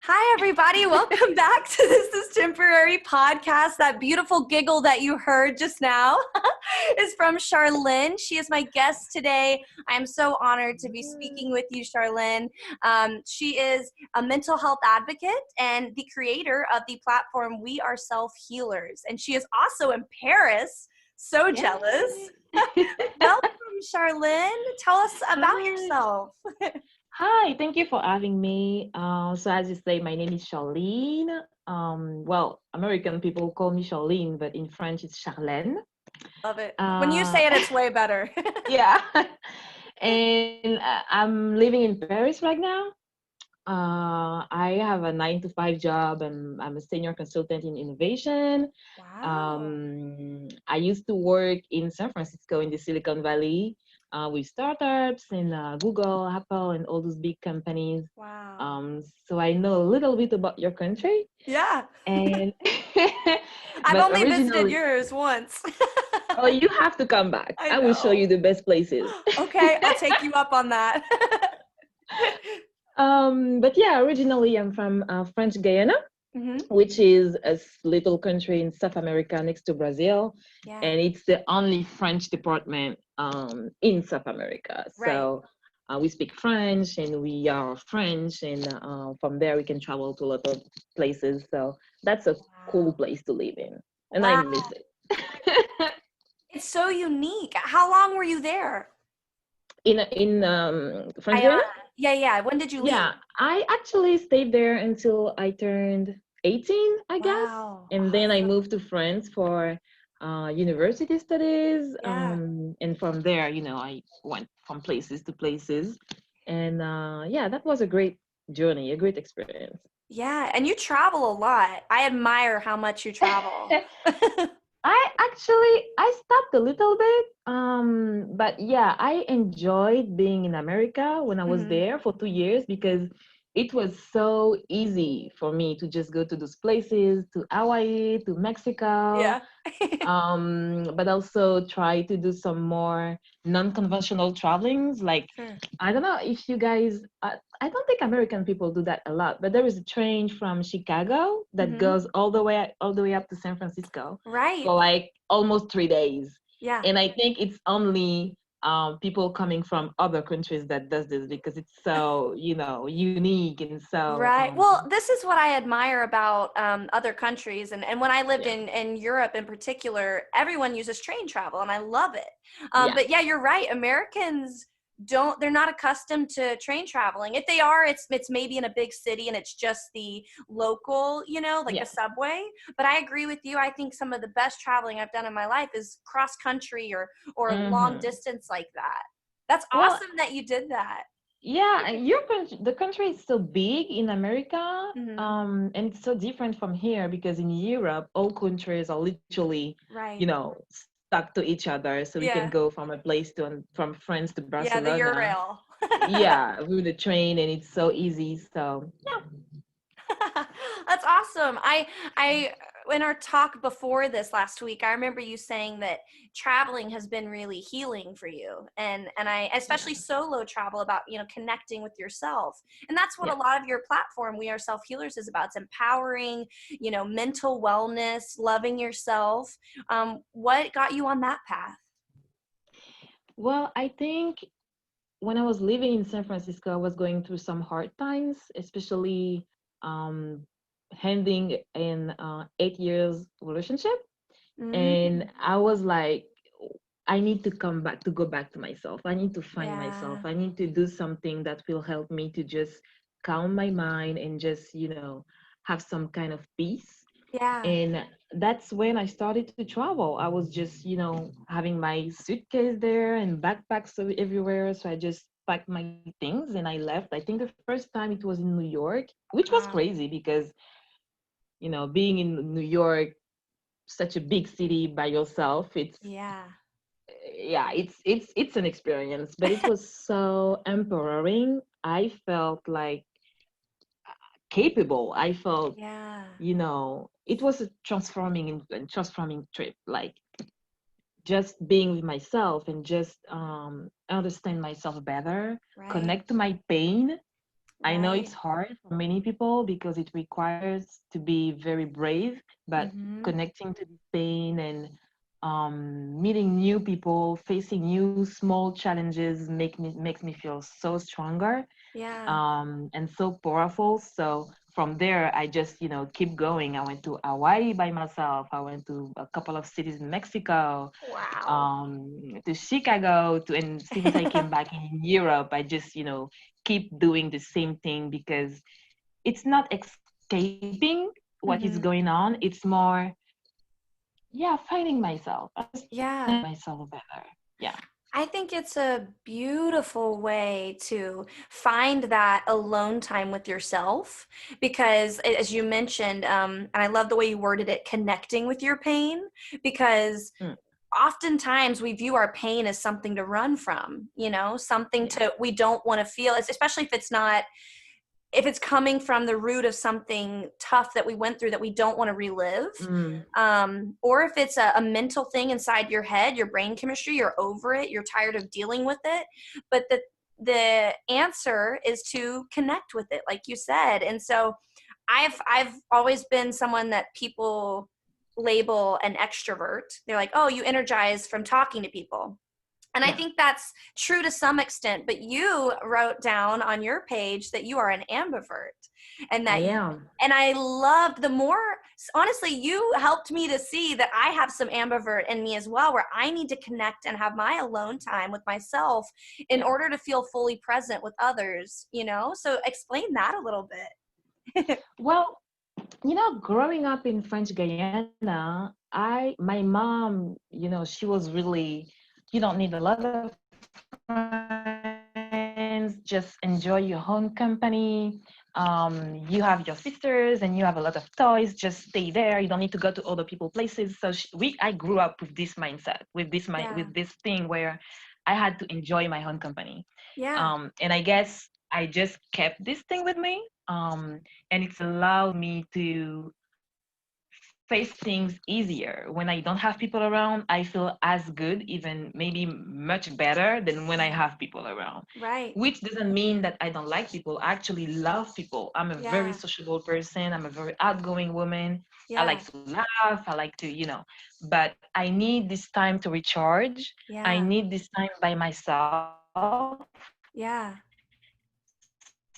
Hi, everybody. Welcome back to This Is Temporary podcast. That beautiful giggle that you heard just now is from Charlene. She is my guest today. I am so honored to be speaking with you, Charlene. She is a mental health advocate and the creator of the platform We Are Self Healers. And she is also in Paris. So jealous. Welcome, Charlene. Tell us about yourself. Hi, thank you for having me. So as you say, my name is Charlene. Well, American people call me Charlene, but in French it's Charlene. Love it. When you Uh, say it, it's way better. yeah, and I'm living in Paris right now. I have a 9 to 5 job, and I'm a senior consultant in innovation. Wow. I used to work in San Francisco in the Silicon Valley with startups and Google, Apple, and all those big companies. Wow. So I know a little bit about your country, Yeah. and I've but only visited originally, yours once. oh, you have to come back. I I will show you know. the best places. Okay, I'll take you up on that. But yeah, originally I'm from French Guyana, Hmm. which is a little country in South America next to Brazil, Yeah, and it's the only French department in South America. right. So we speak French, and we are French, and from there we can travel to a lot of places. So that's a cool Wow. place to live in, and I Wow. miss it. It's so unique. How long were you there? In French Guyana. Guiana. Yeah. When did you leave? Yeah, I actually stayed there until I turned 18, I guess. Wow. And then I Awesome. moved to France for university studies. Yeah. And from there, I went from places to places. And yeah, that was a great journey, a great experience. Yeah. And you travel a lot. I admire how much you travel. I stopped a little bit, but yeah, I enjoyed being in America when I was Hmm. there for 2 years because it was so easy for me to just go to those places, to Hawaii, to Mexico, Yeah. but also try to do some more non-conventional travelings. Like, Sure. I don't know if you guys, I don't think American people do that a lot, but there is a train from Chicago that Hmm. goes all the way up to San Francisco Right. for like almost 3 days. Yeah. And I think it's only people coming from other countries that does this because it's so, unique and so Right. Well, this is what I admire about other countries. And when I lived yeah, in Europe in particular, everyone uses train travel and I love it. yeah, But yeah, you're right. Americans they're not accustomed to train traveling. If they are, it's maybe in a big city and it's just the local, like the yeah. subway. But I agree with you. I think some of the best traveling I've done in my life is cross country or long Hmm. distance like that. That's Well, awesome that you did that. yeah, your country, the country is so big in America, Hmm. and it's so different from here because in Europe, all countries are literally, Right. stuck to each other. So we can Yeah. go from a place from France to Yeah, the Barcelona, Eurail. yeah, with the train, and it's so easy. So yeah, That's awesome. I in our talk before this last week, I remember you saying that traveling has been really healing for you. And I yeah, especially solo travel about, connecting with yourself. And that's what a yeah. lot of your platform, We Are Self Healers, is about. It's empowering, mental wellness, loving yourself. What got you on that path? Well, I think when I was living in San Francisco, I was going through some hard times, especially um, ending in 8 years relationship. Mm, And I was like, I need to come back to go back to myself. I need to find myself. yeah. I need to do something that will help me to just calm my mind and just, have some kind of peace. Yeah. And that's when I started to travel. I was just, having my suitcase there and backpacks everywhere. So I just packed my things and I left. I think the first time it was in New York, which was Wow. crazy because, being in New York, such a big city by yourself, it's Yeah. yeah, it's an experience, but it was so empowering. I felt like capable. I felt, Yeah. it was a transforming trip. Like just being with myself and just understand myself better, Right. connect to my pain, I know Right. it's hard for many people because it requires to be very brave, but Mm-hmm. connecting to this pain and meeting new people, facing new small challenges makes me feel so stronger Yeah. and so powerful. So from there, I just keep going. I went to Hawaii by myself. I went to a couple of cities in Mexico, Wow. to Chicago, and since I came back in Europe, I just keep doing the same thing because it's not escaping what is Mm-hmm. going on. It's more, yeah, finding myself. I just Yeah. myself better. Yeah. I think it's a beautiful way to find that alone time with yourself because, as you mentioned, and I love the way you worded it, connecting with your pain, because Mm, oftentimes we view our pain as something to run from, something yeah. to we don't want to feel, especially if it's coming from the root of something tough that we went through that we don't want to relive, Mm, or if it's a mental thing inside your head, your brain chemistry, you're over it, you're tired of dealing with it, but the answer is to connect with it, like you said. And so I've always been someone that people label an extrovert. They're like, oh, you energize from talking to people. And I yeah. think that's true to some extent, but you wrote down on your page that you are an ambivert and I that, am. and I loved the more, honestly, you helped me to see that I have some ambivert in me as well, where I need to connect and have my alone time with myself in Yeah. order to feel fully present with others, So explain that a little bit. Well, growing up in French Guyana, my mom, she was really, you don't need a lot of friends, just enjoy your own company. You have your sisters and you have a lot of toys, just stay there. You don't need to go to other people places. So I grew up with this mindset, with this Yeah. thing where I had to enjoy my own company. Yeah. And I guess I just kept this thing with me. And it's allowed me to face things easier. When I don't have people around, I feel as good, even maybe much better than when I have people around. Right. Which doesn't mean that I don't like people. I actually love people. I'm a very Yeah. sociable person. I'm a very outgoing woman. I Yeah. like to laugh. I like to, but I need this time to recharge. I Yeah. need this time by myself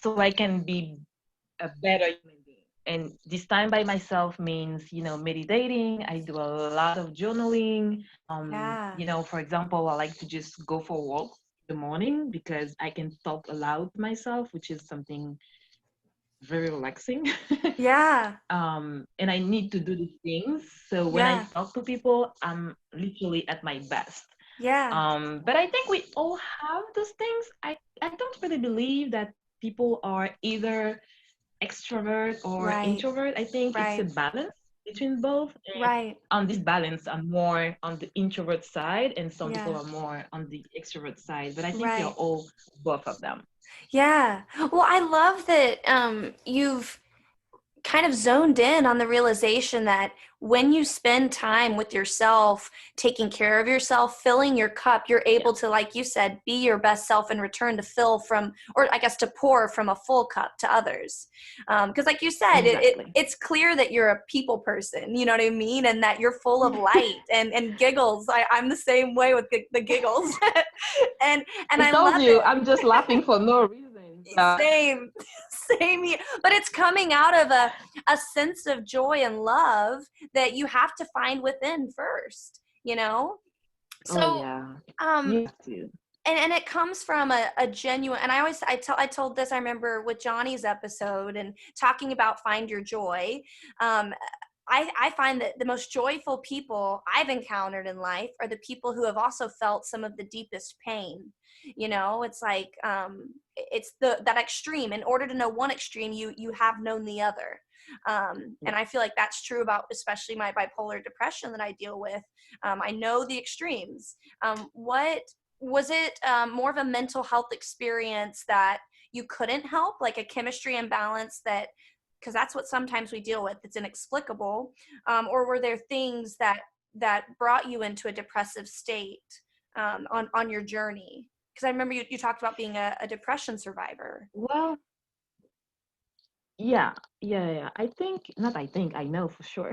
so I Yeah. can be a better human being. And this time by myself means, meditating. I do a lot of journaling. For Yeah. example, I like to just go for a walk in the morning because I can talk aloud to myself, which is something very relaxing. Yeah. And I need to do these things. So when I Yeah. talk to people, I'm literally at my best. Yeah. But I think we all have those things. I don't really believe that people are either extrovert or Right. introvert. I think it's a Right. balance between both. And Right. on this balance, I'm more on the introvert side, and some people Yeah. are more on the extrovert side. But I think we are Right. all both of them. Yeah. Well, I love that you've kind of zoned in on the realization that when you spend time with yourself, taking care of yourself, filling your cup, you're Yeah, able to, like you said, be your best self in return, to fill from, or I guess to pour from a full cup to others. Because, like you said, exactly. it's clear that you're a people person, you know what I mean? And that you're full of light and giggles. I'm the same way with the giggles. and, and I I told love you, it. I'm just laughing for no reason. But Same. Same here. But it's coming out of a sense of joy and love that you have to find within first. oh So yeah, um you have to. and it comes from a genuine, and I told this, I remember with Johnny's episode and talking about find your joy. um I find that the most joyful people I've encountered in life are the people who have also felt some of the deepest pain. It's like it's that extreme. In order to know one extreme, you have known the other. And Yeah. I feel like that's true about especially my bipolar depression that I deal with. I know the extremes. What was it, more of a mental health experience that you couldn't help, like a chemistry imbalance that, because that's what sometimes we deal with, it's inexplicable, or were there things that brought you into a depressive state, on your journey? Because I remember you talked about being a depression survivor. Well, Yeah, yeah. I know for sure.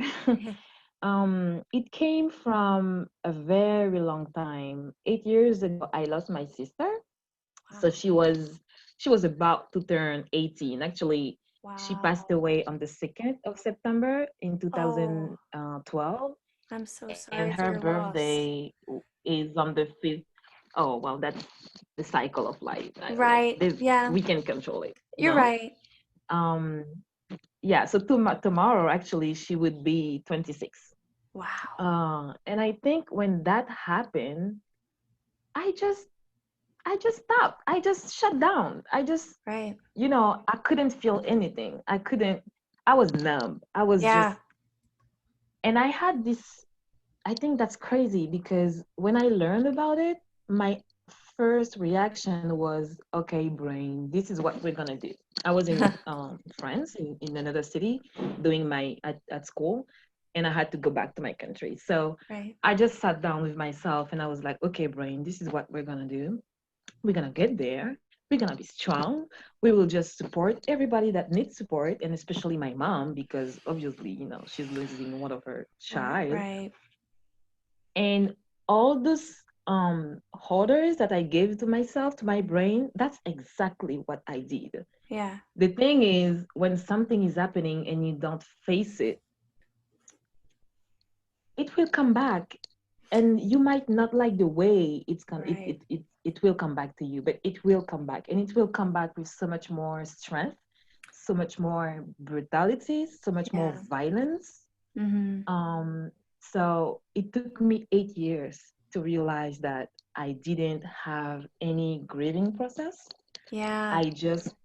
It came from a very long time. 8 years ago, I lost my sister. So Wow. she was about to turn 18. Actually, she passed Wow. away on the 2nd of September in Oh, 2012, I'm so and sorry for her your loss. birthday is on the 5th. Oh, well, that's the cycle of life. Like Right. this, Yeah, we can control it, you you're know? right. Um, yeah, so tomorrow actually she would be 26. Wow. And I think when that happened, I just I just stopped. I just shut down. Right. I couldn't feel anything. I was numb. I was just, Yeah. and I had this, I think that's crazy because when I learned about it, my first reaction was, okay, brain, this is what we're gonna do. I was in France, in another city, doing at school, and I had to go back to my country. So Right. I just sat down with myself and I was like, okay, brain, this is what we're gonna do. We're gonna get there. We're gonna be strong. We will just support everybody that needs support, and especially my mom, because obviously, she's losing one of her Right. child. Right. And all those orders that I gave to myself, to my brain, that's exactly what I did. Yeah. The thing is, when something is happening and you don't face it, it will come back. And you might not like the way Right. it will come back to you, but it will come back, and it will come back with so much more strength, so much more brutality, so much more Yeah. violence. Mm-hmm. Um, so it took me 8 years to realize that I didn't have any grieving process. Yeah. I just,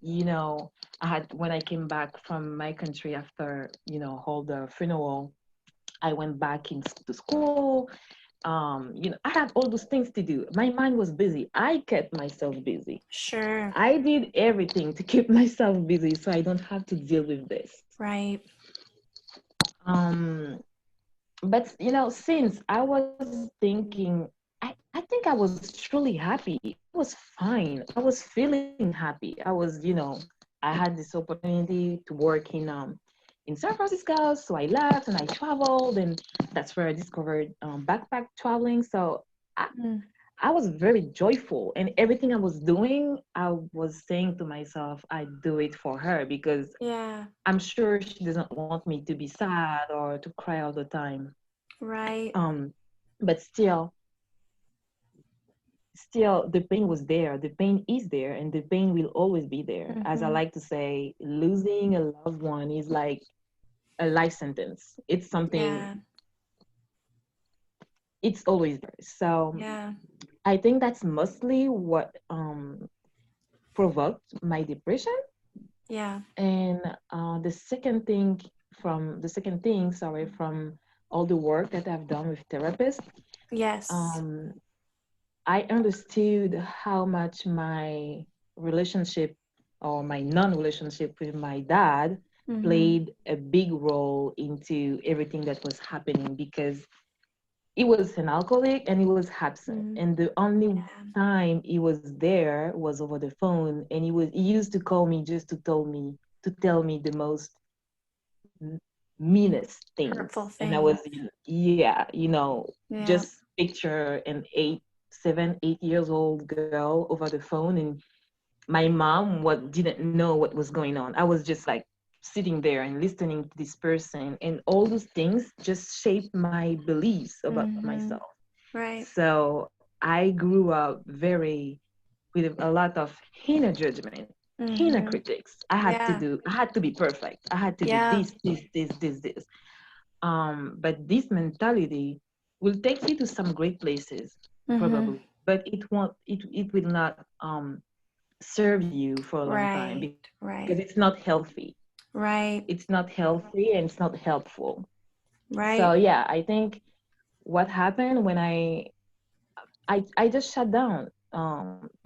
I had, when I came back from my country after, all the funeral, I went back into school. I had all those things to do. My mind was busy. I kept myself busy. Sure. I did everything to keep myself busy so I don't have to deal with this. Right. Um, but since I was thinking, I think I was truly happy. I was fine. I was feeling happy. I had this opportunity to work in San Francisco, so I left and I traveled, and that's where I discovered backpack traveling. So I, Mm. I was very joyful, and everything I was doing, I was saying to myself, I do it for her because Yeah. I'm sure she doesn't want me to be sad or to cry all the time. Right. But still the pain was there, the pain is there, and the pain will always be there. As I Mm-hmm. like to say, losing a loved one is like a life sentence. It's something, Yeah. it's always there. So Yeah. I think that's mostly what provoked my depression. Yeah. And the second thing, sorry, from all the work that I've done with therapists, Yes. um, I understood how much my relationship or my non-relationship with my dad Mm-hmm. played a big role into everything that was happening, because he was an alcoholic and he was absent, Mm. and the only Yeah. time he was there was over the phone, and he used to call me just to tell me the most meanest Hurtful things. And I was, things. yeah, Yeah. just picture an 8 years old girl over the phone, and my mom what didn't know what was going on. I was just like sitting there and listening to this person, and all those things just shaped my beliefs about Mm-hmm. myself. Right. So I grew up with a lot of inner judgment, inner Mm-hmm. critics. Yeah. I had to be perfect. I had to do Yeah. this. But this mentality will take you to some great places, Mm-hmm. probably, but it will not serve you for a long time, Right. because it's Right. not healthy. Right. It's not healthy and it's not helpful. So Right. yeah, I think what happened when I just shut down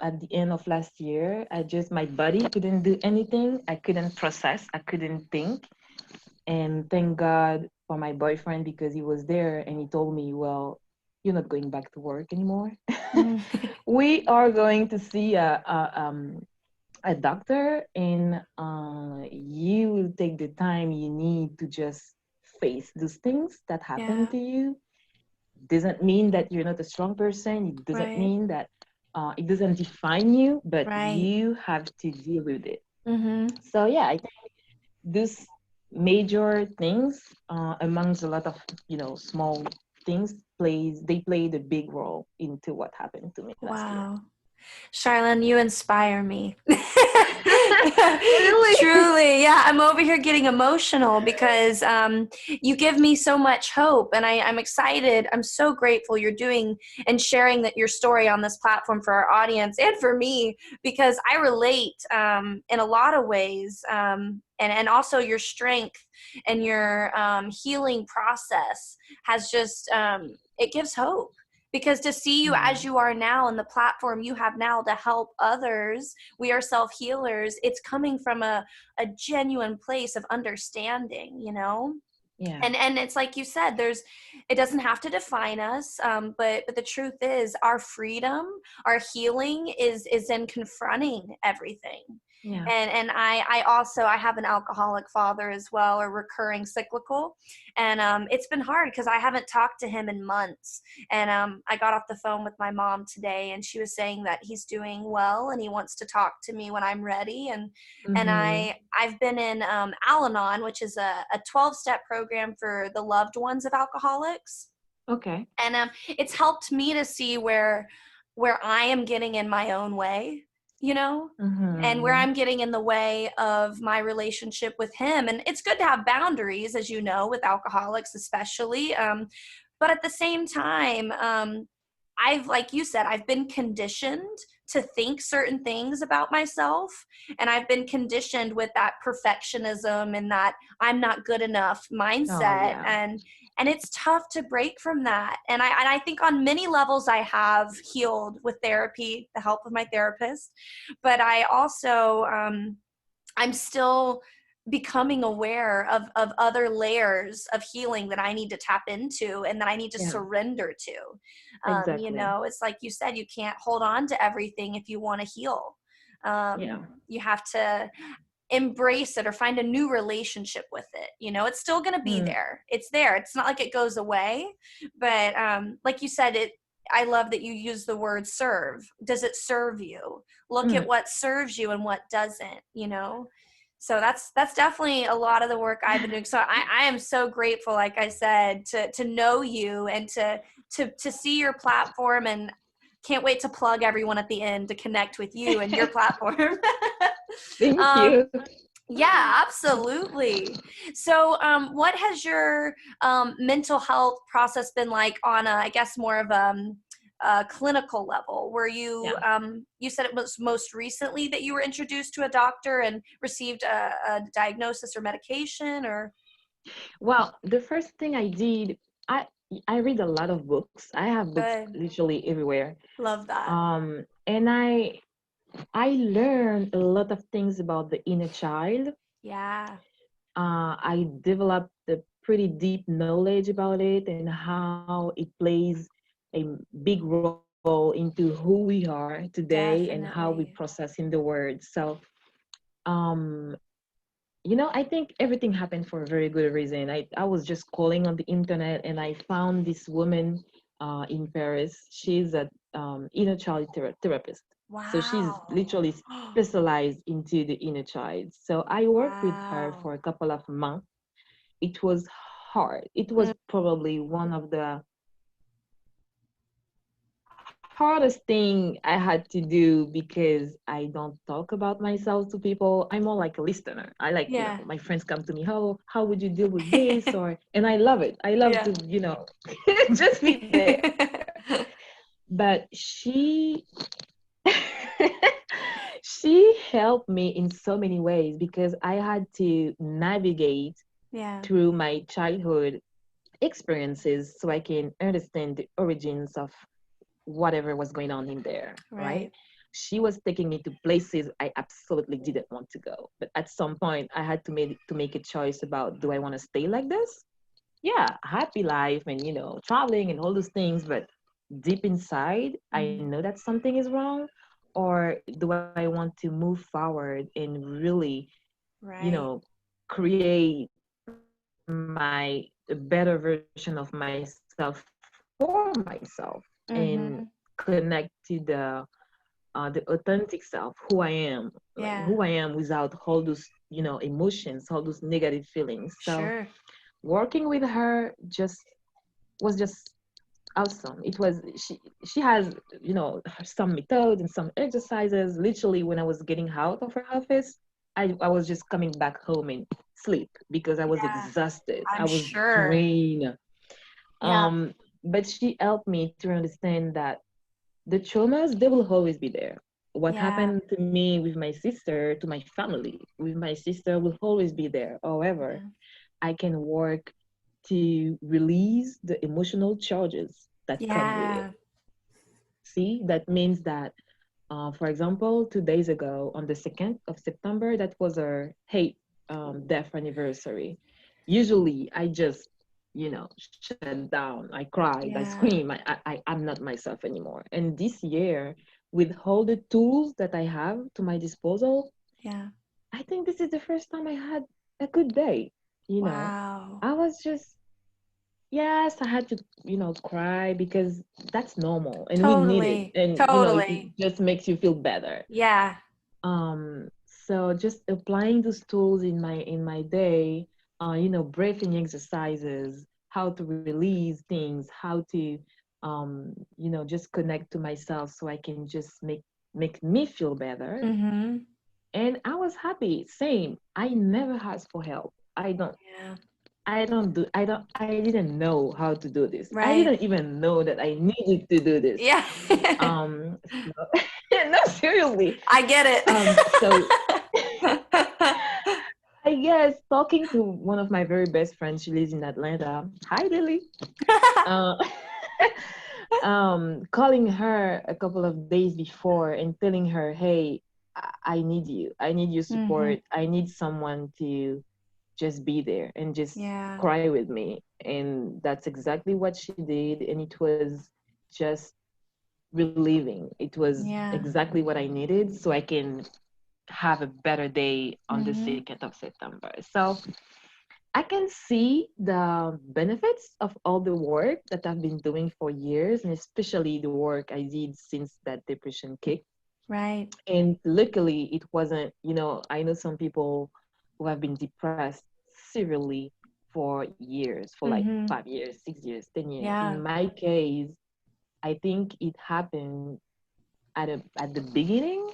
at the end of last year. My body couldn't do anything. I couldn't process. I couldn't think. And thank God for my boyfriend, because he was there and he told me, well, you're not going back to work anymore. Mm. We are going to see a doctor, and you will take the time you need to just face those things that happen Yeah. to you. Doesn't mean that you're not a strong person. It doesn't Right. mean that it doesn't define you, but Right. you have to deal with it. Mm-hmm. So yeah, I think these major things, amongst a lot of small things, they played a big role into what happened to me last year. Wow. Charlene, you inspire me. Really? Truly, yeah. I'm over here getting emotional because you give me so much hope, and I'm excited. I'm so grateful you're doing and sharing that your story on this platform for our audience and for me, because I relate in a lot of ways, and also your strength and your healing process has just it gives hope, because to see you Yeah. as you are now and the platform you have now to help others, we are self-healers, it's coming from a genuine place of understanding, you know? Yeah. And it's like you said, it doesn't have to define us, but the truth is our freedom, our healing is in confronting everything. Yeah. And I have an alcoholic father as well, a recurring cyclical, and it's been hard because I haven't talked to him in months. And I got off the phone with my mom today, and she was saying that he's doing well and he wants to talk to me when I'm ready. And Mm-hmm. I've been in Al-Anon, which is a 12-step program for the loved ones of alcoholics, Okay. and it's helped me to see where I am getting in my own way, you know, and where Mm-hmm. I'm getting in the way of my relationship with him. And it's good to have boundaries, as you know, with alcoholics especially, but at the same time, like you said, I've been conditioned to think certain things about myself, and I've been conditioned with that perfectionism and that I'm not good enough Oh mindset, yeah. and it's tough to break from that. And I think on many levels I have healed with therapy, the help of my therapist, but I also I'm still becoming aware of other layers of healing that I need to tap into and that I need to Yeah. surrender to. You Exactly. know, it's like you said, you can't hold on to everything if you want to heal. Yeah. You have to embrace it or find a new relationship with it. You know, it's still going to be Mm. there. It's there. It's not like it goes away, but like you said, I love that you use the word serve. Does it serve you? Look at Mm. what serves you and what doesn't, you know? So that's definitely a lot of the work I've been doing. So I am so grateful, like I said, to know you and to see your platform, and can't wait to plug everyone at the end to connect with you and your platform. Thank um, you. yeah, absolutely. So, what has your mental health process been like on I guess, more of a clinical level? Were you, Yeah. you said it was most recently that you were introduced to a doctor and received a diagnosis or medication, or? Well, the first thing I did, I I read a lot of books. I have books Good. literally everywhere. Love that. And I learned a lot of things about the inner child. Yeah. I developed a pretty deep knowledge about it and how it plays a big role into who we are today and how we process Definitely. in the world. So, um, I think everything happened for a very good reason. I was just calling on the internet and I found this woman in Paris. She's a inner child therapist. So she's Wow. literally specialized into the inner child. So I worked with her Wow. for a couple of months. It was hard. It Mm. was probably one of the hardest thing I had to do because I don't talk about myself to people. I'm more like a listener. I like, Yeah. my friends come to me, how would you deal with this? And I love it. I love Yeah. to, just be there. But she helped me in so many ways because I had to navigate Yeah. through my childhood experiences so I can understand the origins of whatever was going on in there, right? Right. She was taking me to places I absolutely didn't want to go. But at some point, I had to make a choice about, do I want to stay like this? Yeah, happy life and traveling and all those things, but deep inside, I Mm. know that something is wrong. or do I want to move forward and really, Right. create my a better version of myself for myself and connect Mm-hmm. to the authentic self, who I am, like who I am Yeah. without all those, emotions, all those negative feelings. So Sure. working with her just was just awesome. It was she has, some methods and some exercises. Literally, when I was getting out of her office, I was just coming back home and sleep because I was Yeah. exhausted. I I'm was sure. drained. Yeah. Um, but she helped me to understand that the traumas, they will always be there. What Yeah. happened to me with my sister, to my family, with my sister will always be there. However, Yeah. I can work to release the emotional charges that come with it. Yeah. See, that means that, for example, 2 days ago, on the 2nd of September, that was our hate death anniversary. Usually, I just, shut down. I cried, I scream. Yeah. I'm not myself anymore. And this year, with all the tools that I have to my disposal, Yeah. I think this is the first time I had a good day. You know, Wow. I was just, yes, I had to, cry because that's normal and we need it. Totally. And, it Totally. just makes you feel better. Yeah. So just applying those tools in my day, breathing exercises, how to release things, how to, just connect to myself so I can just make me feel better. Mm-hmm. And I was happy. Same. I never asked for help. Yeah. I didn't know how to do this. I didn't Right. even know that I needed to do this. Yeah. So, no, seriously. I get So it. I guess talking to one of my very best friends, she lives in Atlanta. Hi, Lily. Uh, calling her a couple of days before and telling her, "Hey, I need you. I need your Mm-hmm. support. I need someone to just be there and just Yeah. cry with me." And that's exactly what she did, and it was just relieving. It was Yeah. exactly what I needed so I can have a better day on the Mm-hmm. 2nd of September. So I can see the benefits of all the work that I've been doing for years, and especially the work I did since that depression kicked. Right. And luckily, it wasn't, I know some people who have been depressed severely for years, for like Mm-hmm. 5 years, 6 years, 10 years. Yeah. In my case, I think it happened at the beginning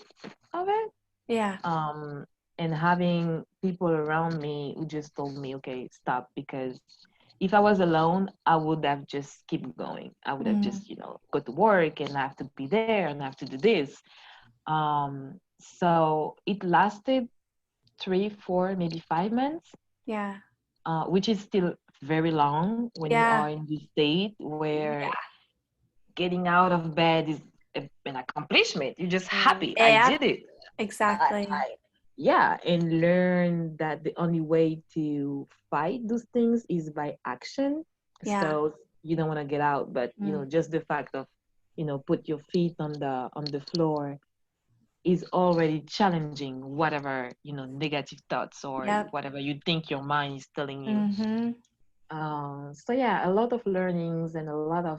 of it, Yeah. um, and having people around me who just told me, okay, stop, because if I was alone, I would have just keep going. I would have Mm. just, go to work and I have to be there and I have to do this. So it lasted 3, 4, maybe 5 months, Yeah. which is still very long when you Yeah. are in this state where Yeah. getting out of bed is an accomplishment. You're just happy. I Yeah. did it. Exactly. Yeah, and learn that the only way to fight those things is by action. Yeah. So you don't want to get out, but Mm. just the fact of put your feet on the floor is already challenging whatever negative thoughts or Yep. whatever you think your mind is telling you. Mm-hmm. So yeah, a lot of learnings and a lot of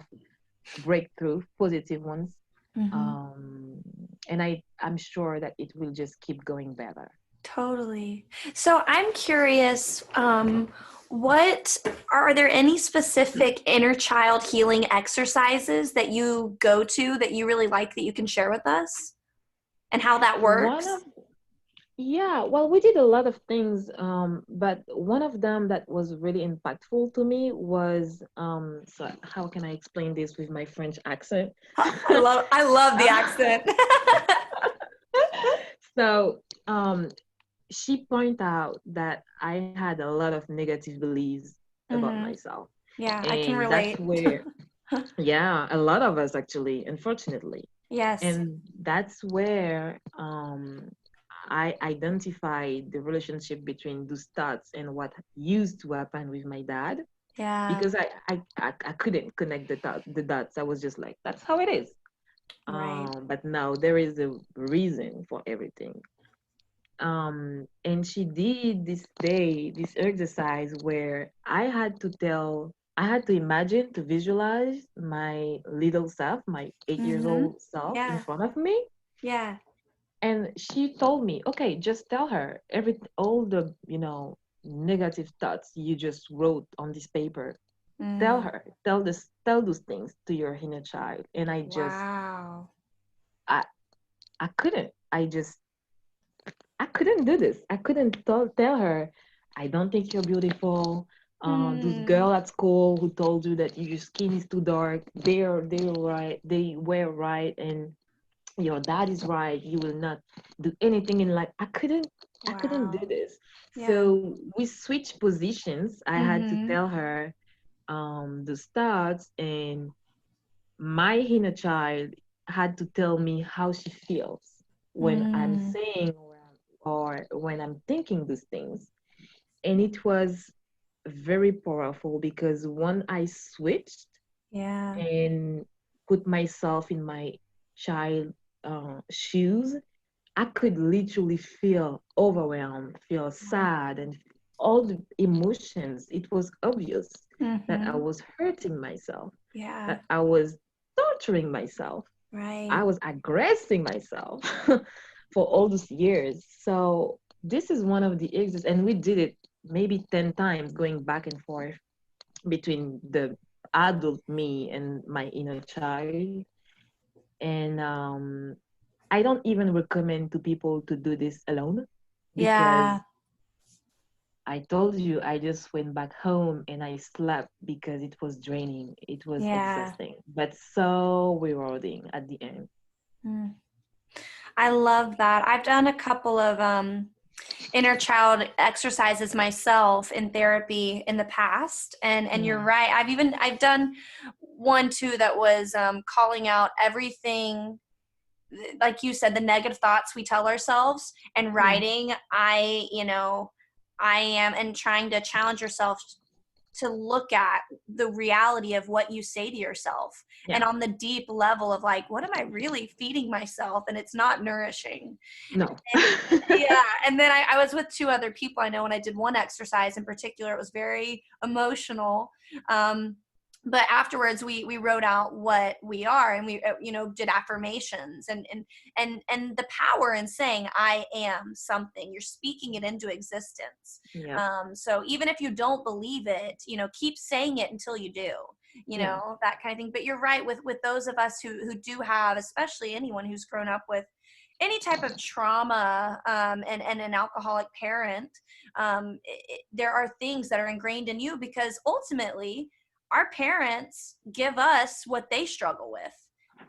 breakthrough, positive ones. Mm-hmm. um, and I'm sure that it will just keep going better. Totally. So I'm curious, what are there any specific inner child healing exercises that you go to that you really like that you can share with us and how that One works? of Yeah, well, we did a lot of things, but one of them that was really impactful to me was, so how can I explain this with my French accent? I love the accent. So, she pointed out that I had a lot of negative beliefs about Mm-hmm. myself. Yeah, I can And that's relate. where, yeah, a lot of us actually, unfortunately. Yes. And that's where I identified the relationship between those thoughts and what used to happen with my dad, Yeah. because I couldn't connect the dots. I was just like, that's how it is. Right. But no, there is a reason for everything. And she did this exercise where I had to imagine, to visualize my little self, my 8 years Mm-hmm. old self in Yeah. front of me. Yeah. And she told me, okay, just tell her all the, negative thoughts you just wrote on this paper. Tell Mm. her, tell those things to your inner child. And Wow. I, I couldn't. I couldn't do this. I couldn't tell her, I don't think you're beautiful. This Hmm. girl at school who told you that your skin is too dark, they're right. They were right, and your dad is right. You will not do anything in life. I couldn't do Wow. this. Yeah. So we switched positions. I had to Mm-hmm. tell her the stats, and my inner child had to tell me how she feels when I'm Mm. saying or when I'm thinking these things. And it was very powerful because when I switched Yeah. and put myself in my child shoes, I could literally feel overwhelmed, feel Wow. sad, and all the emotions. It was obvious that I Mm-hmm. was hurting myself, Yeah. that I was torturing myself, I Right. was aggressing myself for all those years. So this is one of the exits, and we did it maybe 10 times, going back and forth between the adult me and my inner child. And I don't even recommend to people to do this alone because Yeah. I told you I just went back home and I slept because it was draining. It was Yeah. exhausting, but so rewarding at the end. Mm. I love that. I've done a couple of inner child exercises myself in therapy in the past, and you're Yeah. right. I've done one too that was calling out everything, like you said, the negative thoughts we tell ourselves, and Yeah. writing I am, and trying to challenge yourself to look at the reality of what you say to yourself, Yeah. and on the deep level of like, what am I really feeding myself, and it's not nourishing. No. And yeah, and then I was with two other people I know, and I did one exercise in particular. It was very emotional. Um, but afterwards we wrote out what we are, and we did affirmations, and the power in saying I am something. You're speaking it into existence. Yep. So even if you don't believe it, keep saying it until you do, Yeah. that kind of thing. But you're right, with those of us who do have, especially anyone who's grown up with any type of trauma, and an alcoholic parent, there are things that are ingrained in you, because ultimately our parents give us what they struggle with.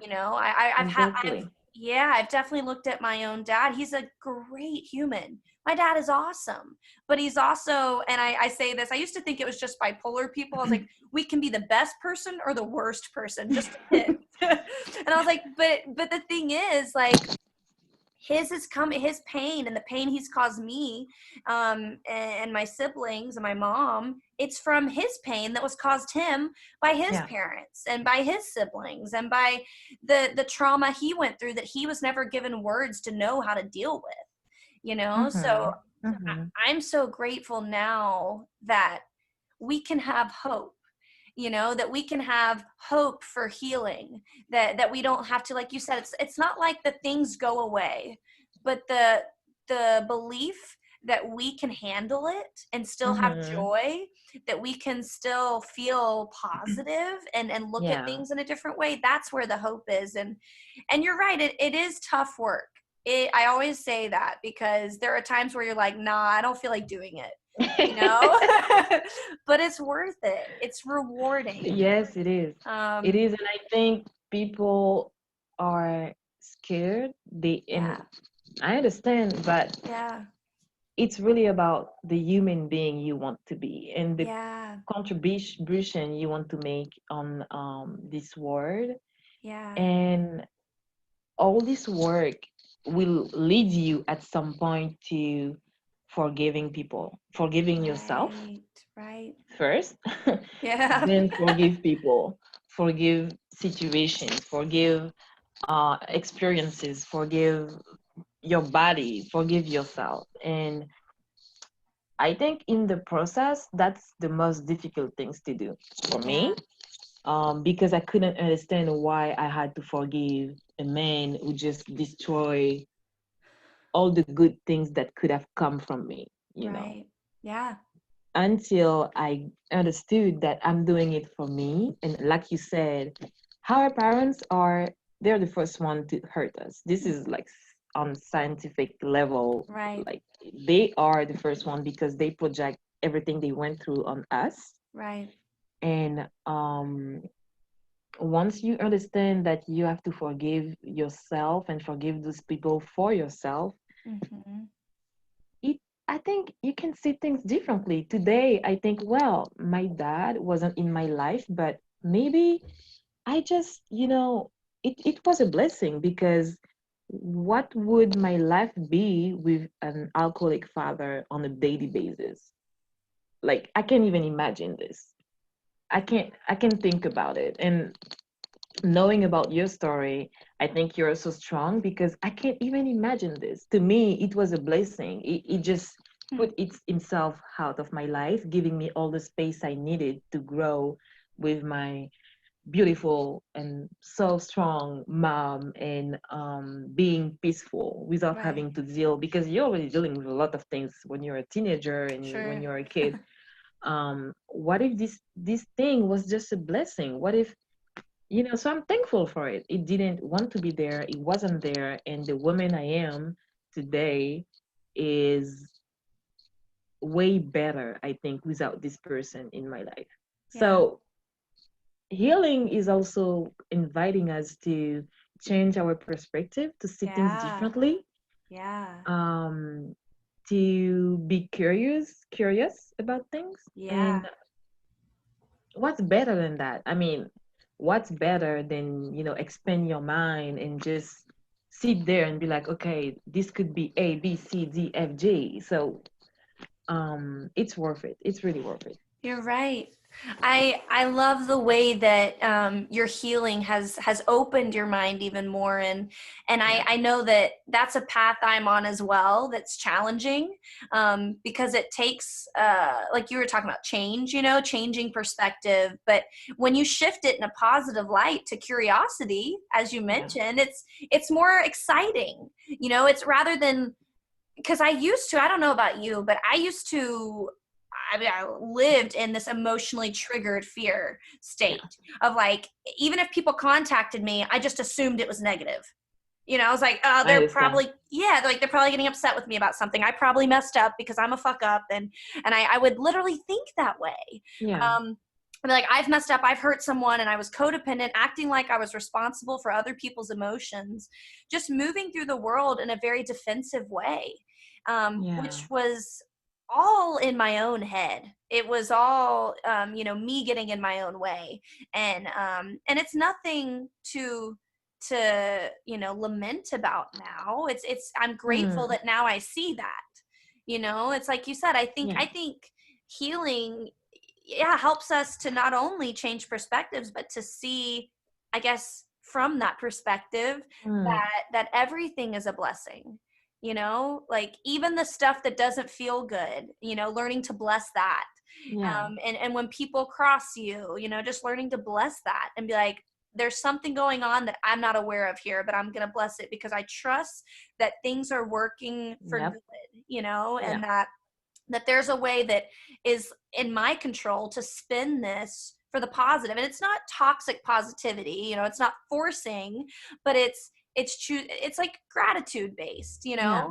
I've Exactly. yeah, I've definitely looked at my own dad. He's a great human. My dad is awesome, but he's also, and I say this, I used to think it was just bipolar people. I was like, we can be the best person or the worst person, just a bit. And I was like, but the thing is, like, his pain and the pain he's caused me, and my siblings and my mom, it's from his pain that was caused him by his Yeah. parents and by his siblings, and by the trauma he went through that he was never given words to know how to deal with. So Mm-hmm. Mm-hmm. I'm so grateful now that we can have hope, that we can have hope for healing, that we don't have to, like you said, it's not like the things go away, but the belief that we can handle it and still have Mm-hmm. joy, that we can still feel positive and look at Yeah. things in a different way. That's where the hope is. And you're right, it is tough work. I always say that because there are times where you're like, nah, I don't feel like doing it, you know but it's worth it. It's rewarding. Yes, it is. It um is, and I think people are scared. And yeah. I understand, but Yeah. it's really about the human being you want to be and the Yeah. contribution you want to make on this world. Yeah. And all this work will lead you at some point to forgiving people, forgiving yourself Right. Right. first, Yeah. then forgive people, forgive situations, forgive. experiences, forgive your body, forgive yourself. And I think in the process, that's the most difficult things to do for Yeah. me, because I couldn't understand why I had to forgive a man who just destroy all the good things that could have come from me, Right. Yeah. until I understood that I'm doing it for me. And like you said, our parents are, they're the first one to hurt us. This is like on scientific level, Right. like they are the first one because they project everything they went through on us. Right. And once you understand that you have to forgive yourself and forgive those people for yourself, Mm-hmm. it I think you can see things differently. Today, I think, well, my dad wasn't in my life, but maybe I just, it was a blessing because what would my life be with an alcoholic father on a daily basis? Like I can't even imagine this. I can think about it. And knowing about your story, I think you're so strong because I can't even imagine this. To me, it was a blessing. It just put its himself out of my life, giving me all the space I needed to grow with my beautiful and so strong mom, and being peaceful without Right. having to deal, because you're already dealing with a lot of things when you're a teenager and when Sure. you're a kid. What if this thing was just a blessing? What if, so I'm thankful for it. It didn't want to be there. It wasn't there. And the woman I am today is way better, I think, without this person in my life. Yeah. So healing is also inviting us to change our perspective, to see things Yeah. differently, Yeah. um, to be curious about things. Yeah. And what's better than that? I mean, what's better than, expand your mind and just sit there and be like, okay, this could be A, B, C, D, F, G. So it's worth it. It's really worth it. You're right. I love the way that your healing has opened your mind even more, and Yeah. I know that that's a path I'm on as well. That's challenging because it takes like you were talking about change, changing perspective. But when you shift it in a positive light to curiosity, as you Yeah. mentioned, it's more exciting. It's rather than because I don't know about you, but I mean, I lived in this emotionally triggered fear Yeah. state of like, even if people contacted me, I just assumed it was negative. I was like, I they're understand. probably, yeah, they're probably getting upset with me about something. I probably messed up because I'm a fuck up. And I would literally think that way. Yeah. I'd be like, I've messed up. I've hurt someone and I was codependent, acting like I was responsible for other people's emotions, just moving through the world in a very defensive way, Yeah. which was all in my own head. It was all, me getting in my own way. And it's nothing to lament about now. I'm grateful Mm, that now I see that. It's like you said, yeah. I think healing, yeah, helps us to not only change perspectives but to see, I guess, from that perspective, Mm, that everything is a blessing. Like even the stuff that doesn't feel good, learning to bless that. yeah. And when people cross you, just learning to bless that and be like, there's something going on that I'm not aware of here, but I'm going to bless it because I trust that things are working for Yep. good, Yeah. and that there's a way that is in my control to spin this for the positive. And it's not toxic positivity, it's not forcing, but it's like gratitude based. Yeah.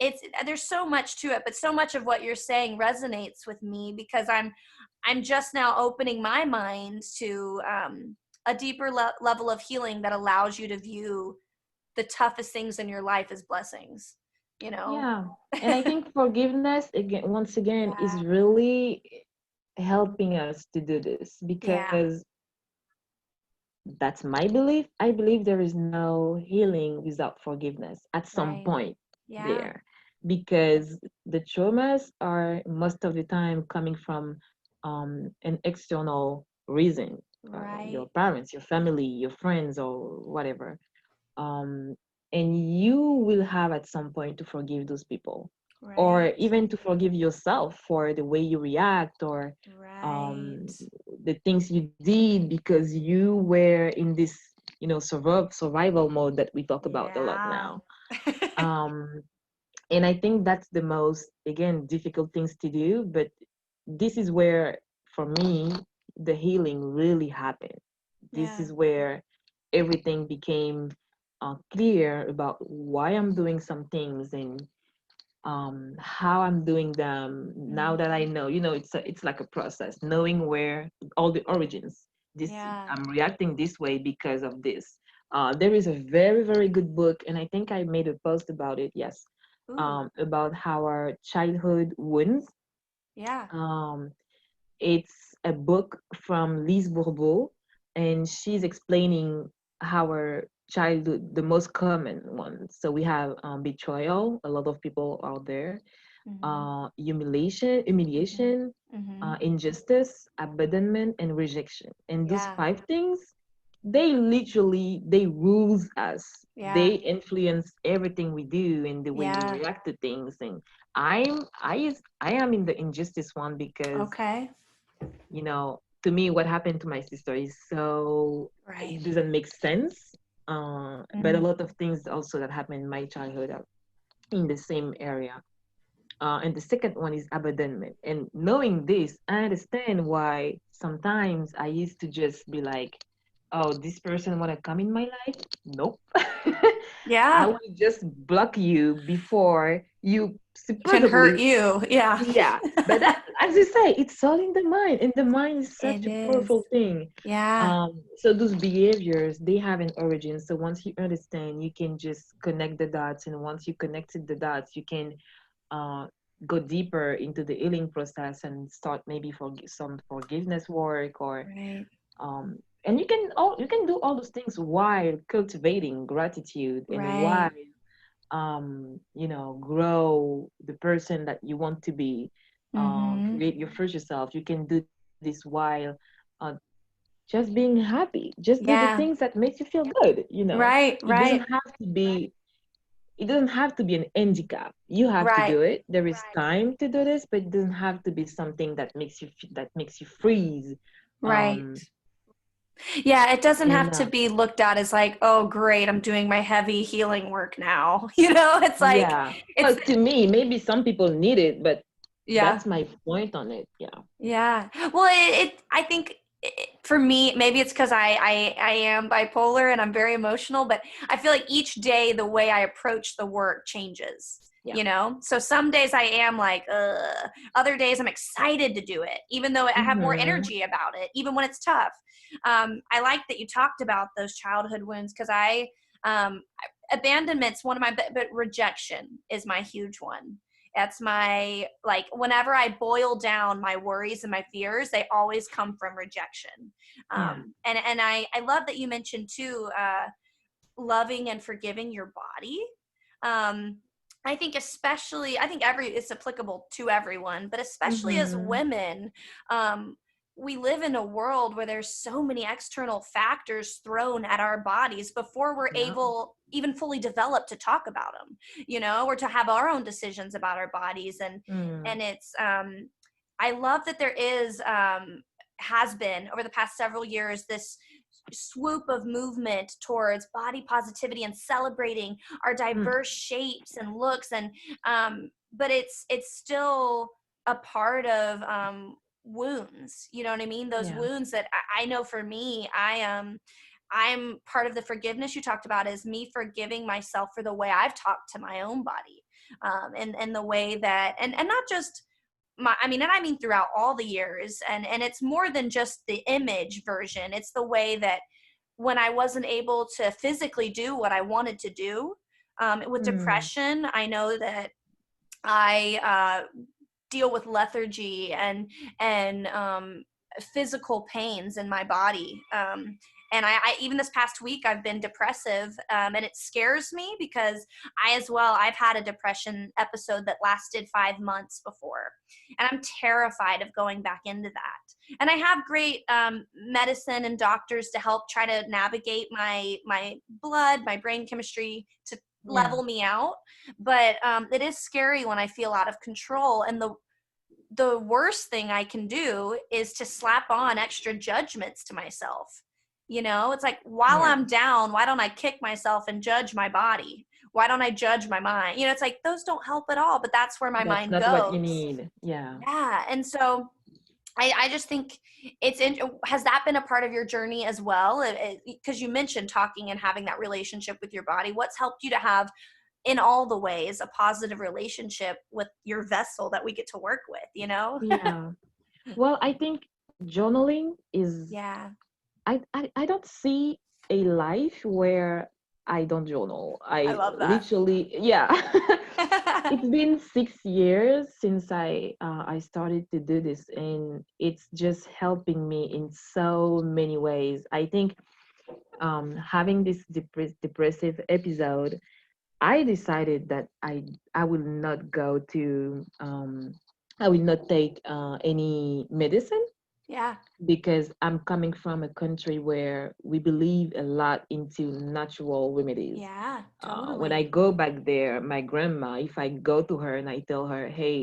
It's there's so much to it, but so much of what you're saying resonates with me because I'm just now opening my mind to a deeper level of healing that allows you to view the toughest things in your life as blessings, you know Yeah. And I think forgiveness again, once again, Yeah. is really helping us to do this Yeah. because that's my belief. I believe there is no healing without forgiveness at some Right. point Yeah. there, because the traumas are most of the time coming from an external reason. your Right. parents, your family, your friends, or whatever. Um, and you will have at some point to forgive those people, or Right. even to forgive yourself for the way you react, or Right. um, the things you did because you were in this, survival mode that we talk about a lot Yeah. now. Um, and I think that's the most, again, difficult things to do, but this is where, for me, the healing really happened. This Yeah. is where everything became clear about why I'm doing some things, and how I'm doing them. Now that I Mhm. know, it's like a process, knowing where all the origins. This Yeah. I'm reacting this way because of this. There is a very, very good book, and I think I made a post about it. Yes, Ooh. about our childhood wounds. Yeah. Um, it's a book from Lise Bourbeau, and she's explaining our childhood, the most common ones. So we have betrayal, a lot of people out there, Mhm. Mhm. humiliation, Mhm. injustice, abandonment, and rejection. And those Yeah. five things, they rules us. They Yeah. influence everything we do and the way we Yeah. react to things. And I am in the injustice one because, Okay. to me, what happened to my sister is so, Right. it doesn't make sense. But a Mm. lot of things also that happened in my childhood are in the same area. And the second one is abandonment. And knowing this, I understand why sometimes I used to just be like, "Oh, this person wanna come in my life? Nope." I Yeah. will just block you before you Can hurt supposedly, you. Yeah. yeah. But that, as you say, it's all in the mind, and the mind is such It a is. powerful thing. Yeah. So those behaviors, they have an origin. So once you understand, you can just connect the dots, and once you connected the dots, you can uh, go deeper into the healing process and start maybe for some forgiveness work, or Right. and you can do all those things while cultivating gratitude, and while Right. grow the person that you want to be, Mhm. create your future self. You can do this while uh, just being happy. Just do the things Yeah. that makes you feel good. Right. It doesn't Right. have to be it doesn't have to be an handicap. You have to Right. do it. There is time to do this, but it doesn't have to be something that makes you freeze. Right. Um, Yeah, it doesn't and have to be looked at as like, oh, great, I'm doing my heavy healing work now. It's like, yeah, it's, well, to me, maybe some people need it, but yeah, that's my point on it. Yeah. yeah. Well, I think for me, maybe it's because I am bipolar and I'm very emotional, but I feel like each day the way I approach the work changes. Yeah. So some days I am like, other days I'm excited to do it, even though I have more Mm-hmm. energy about it, even when it's tough. I like that you talked about those childhood wounds because abandonment's one of my, but rejection is my huge one. That's my, like, whenever I boil down my worries and my fears, they always come from rejection. Yeah. And I love that you mentioned too, loving and forgiving your body. Um, I think especially, I think it's applicable to everyone, but especially as Mm-hmm. women, um, we live in a world where there's so many external factors thrown at our bodies before we're Yeah. able even fully developed to talk about them, or to have our own decisions about our bodies. And Mm. and it's I love that there is has been over the past several years this swoop of movement towards body positivity and celebrating our Mm. diverse shapes and looks. And but it's still a part of wounds, you know what I mean, those Yeah. wounds that I know for me, I'm part of the forgiveness you talked about is me forgiving myself for the way I've talked to my own body, and the way that, and not just and I mean throughout all the years, and it's more than just the image version. It's the way that when I wasn't able to physically do what I wanted to do, with Mm. depression, I know that I deal with lethargy and physical pains in my body. And I even this past week I've been depressive, and it scares me because I've had a depression episode that lasted 5 months before, and I'm terrified of going back into that. And I have great medicine and doctors to help try to navigate my blood, my brain chemistry to Yeah. level me out. But it is scary when I feel out of control. And the worst thing I can do is to slap on extra judgments to myself. It's like, while Yeah. I'm down, why don't I kick myself and judge my body? Why don't I judge my mind? It's like, those don't help at all, but that's where my That's mind not what you goes. need. Yeah. Yeah. And so I just think has that been a part of your journey as well? Because you mentioned talking and having that relationship with your body. What's helped you to have, in all the ways, a positive relationship with your vessel that we get to work with? Yeah. Well, I think journaling is, Yeah. I don't see a life where I don't journal. I I love that. literally, yeah. It's been 6 years since I started to do this, and it's just helping me in so many ways. I think having this depressive episode, I decided that I will not go to I will not take any medicine, Yeah. because I'm coming from a country where we believe a lot into natural remedies. Yeah, When I totally. go back there, my grandma, if I go to her and I tell her, hey,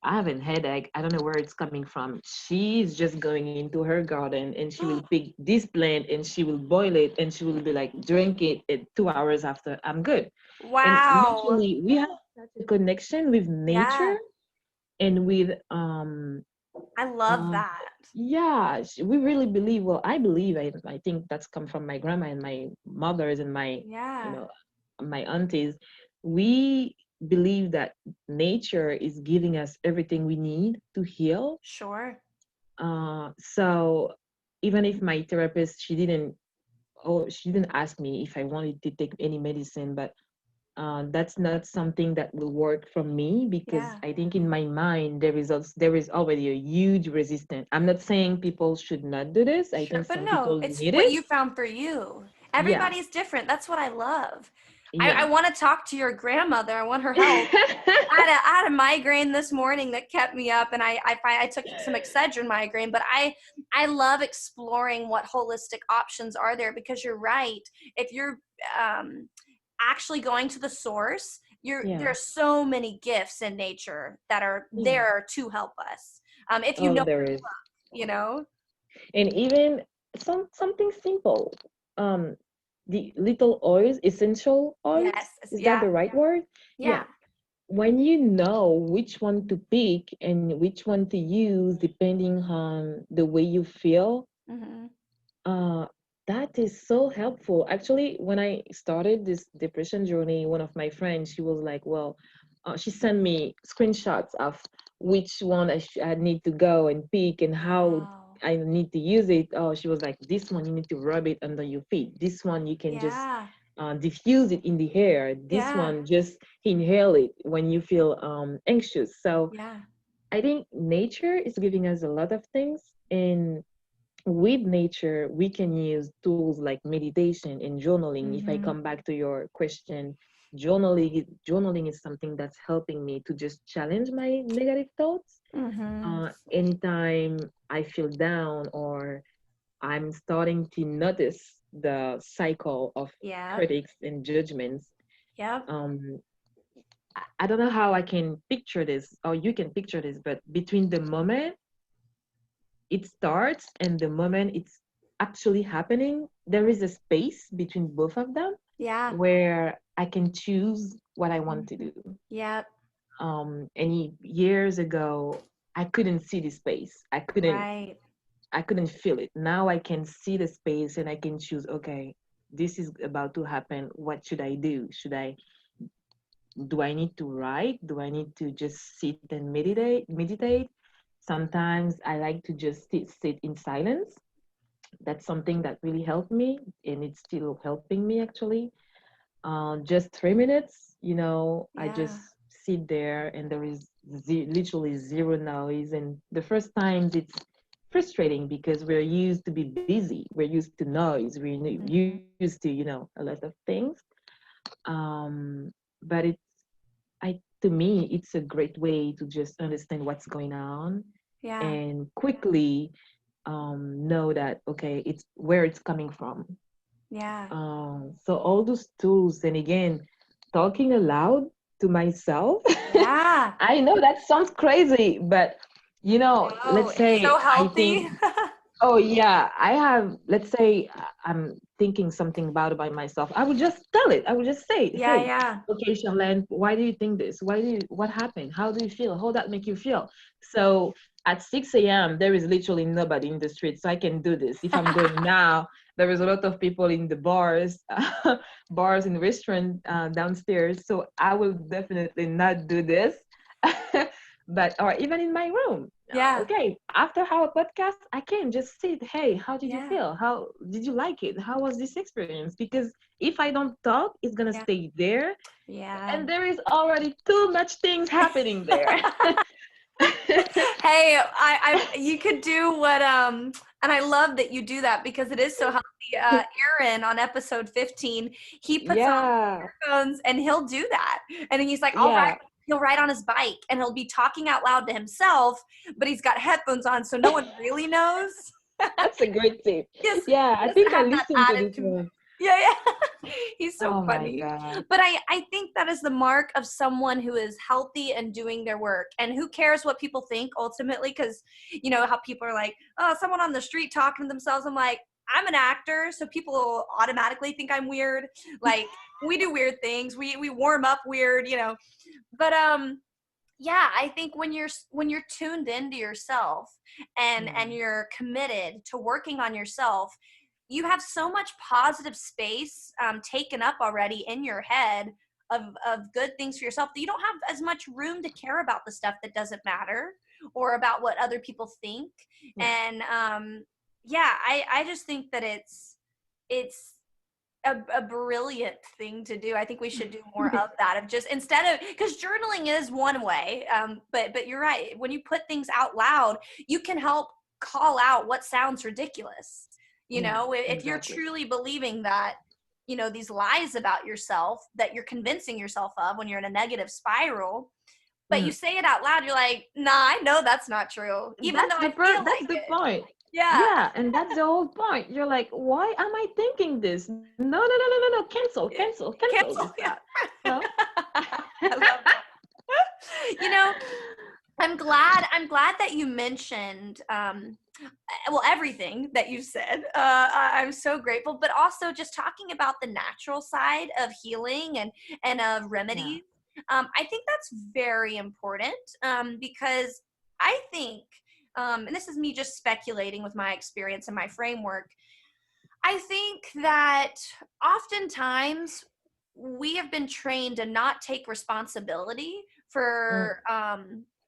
I have a headache, I don't know where it's coming from, she's just going into her garden and she will pick this plant and she will boil it and she will be like, drink it, and 2 hours after, I'm good. And Wow. literally, we have such a connection with nature Yeah. and with I love uh, that. yeah, we really believe. Well, I believe. I think that's come from my grandma and my mothers and my, you Yeah. know, my aunties. We believe that nature is giving us everything we need to heal. Sure. So even if my therapist, she didn't ask me if I wanted to take any medicine, but that's not something that will work for me, because Yeah. I think in my mind there is already a huge resistance. I'm not saying people should not do this. I Sure. think But some no, people it's need what it. you found for you. Yeah, Everybody's different. That's what I love. I yeah. want to talk to your grandmother. I want her help. I had a migraine this morning that kept me up, and I took some Excedrin migraine. But I love exploring what holistic options are there, because you're right. If you're um, actually going to the source, there Yeah, are so many gifts in nature that are yeah. there to help us. If you Oh, know, there is. you know. And even something simple. Um, the little oils, essential oils. Yes. Is that Yeah. the right word? Yeah. Yeah. When you know which one to pick and which one to use depending on the way you feel, Hmm. uh, that is so helpful. Actually, when I started this depression journey, one of my friends, she was like, well, she sent me screenshots of which one I need to go and pick and how Wow. I need to use it. Oh, she was like, this one you need to rub it under your feet. This one you can just Yeah. diffuse it in the hair. This Yeah. one just inhale it when you feel anxious. So Yeah. I think nature is giving us a lot of things, and with nature, we can use tools like meditation and journaling. If I Hmm. come back to your question, journaling is something that's helping me to just challenge my negative thoughts. Hmm. Anytime I feel down or I'm starting to notice the cycle of Yep. critics and judgments, Yep. um, I don't know how I can picture this, or you can picture this, but between the moment it starts and the moment it's actually happening, there is a space between both of them Yeah. where I can choose what I want to Mhm. do. Yep. Any years ago, I couldn't see the space. Right. I couldn't feel it. Now I can see the space and I can choose, okay, this is about to happen. What should I do? Do I need to write? Do I need to just sit and meditate? Sometimes I like to just sit in silence. That's something that really helped me, and it's still helping me actually. Just 3 minutes, I just Yeah. sit there and there is literally zero noise. And the first times frustrating because we're used to be busy, we're used to noise, we're Mhm. used to, a lot of things. But it's, to me, it's a great way to just understand what's going on Yeah. and quickly know that, okay, it's where it's coming from. Yeah. So all those tools, and again, talking aloud to myself. Yeah. I know that sounds crazy, but No, let's it's say so I healthy. think, oh yeah, I have, let's say I'm thinking something about myself. I would just tell it. I would just say, Yeah, hey, yeah. okay, Charlene, why do you think this? What happened? How do you feel? How that make you feel? So at 6 a.m., there is literally nobody in the street. So I can do this. If I'm going now, there is a lot of people in the bars, bars and restaurant downstairs. So I will definitely not do this. But or even in my room, Yeah. okay, after our podcast I can just sit, hey, how did you Yeah. feel, how did you like it, how was this experience? Because if I don't talk, it's gonna Yeah. stay there, Yeah. and there is already too much things happening there. Hey, you could do what and I love that you do that because it is so healthy. Aaron on episode 15, he puts on Yeah, earphones and he'll do that. And then he's like, all right, yeah. he'll ride on his bike and he'll be talking out loud to himself, but he's got headphones on so no one really knows. That's a great tip. Yes, Yeah, he I doesn't think I have that listened to added this one. yeah, yeah. He's so Oh my funny. god. But I think that is the mark of someone who is healthy and doing their work. And who cares what people think ultimately? Because you know how people are like, oh, someone on the street talking to themselves. I'm like, I'm an actor, so people automatically think I'm weird. Like we do weird things. We warm up weird, you know. But yeah, I think when you're tuned into yourself and Yeah, you're committed to working on yourself, you have so much positive space taken up already in your head of good things for yourself that you don't have as much room to care about the stuff that doesn't matter or about what other people think. yeah. And yeah, I just think that it's a brilliant thing to do. I think we should do more of that. Of just instead of because journaling is one way, but you're right. When you put things out loud, you can help call out what sounds ridiculous. You Yeah, know, if you're exactly. truly believing that, you know, these lies about yourself that you're convincing yourself of when you're in a negative spiral, but you Mm. say it out loud, you're like, nah, I know that's not true, even though I feel That's like the it. point. Yeah, Yeah, and that's the whole point. You're like, why am I thinking this? No, no, no, no, no, no. Cancel this cancel. thought. Yeah, You know? I love that. You know, I'm glad that you mentioned well everything that you said. I'm so grateful, but also just talking about the natural side of healing and of Yeah. remedies. I think that's very important because I think and this is me just speculating with my experience and my framework. I think that oftentimes we have been trained to not take responsibility Mm, for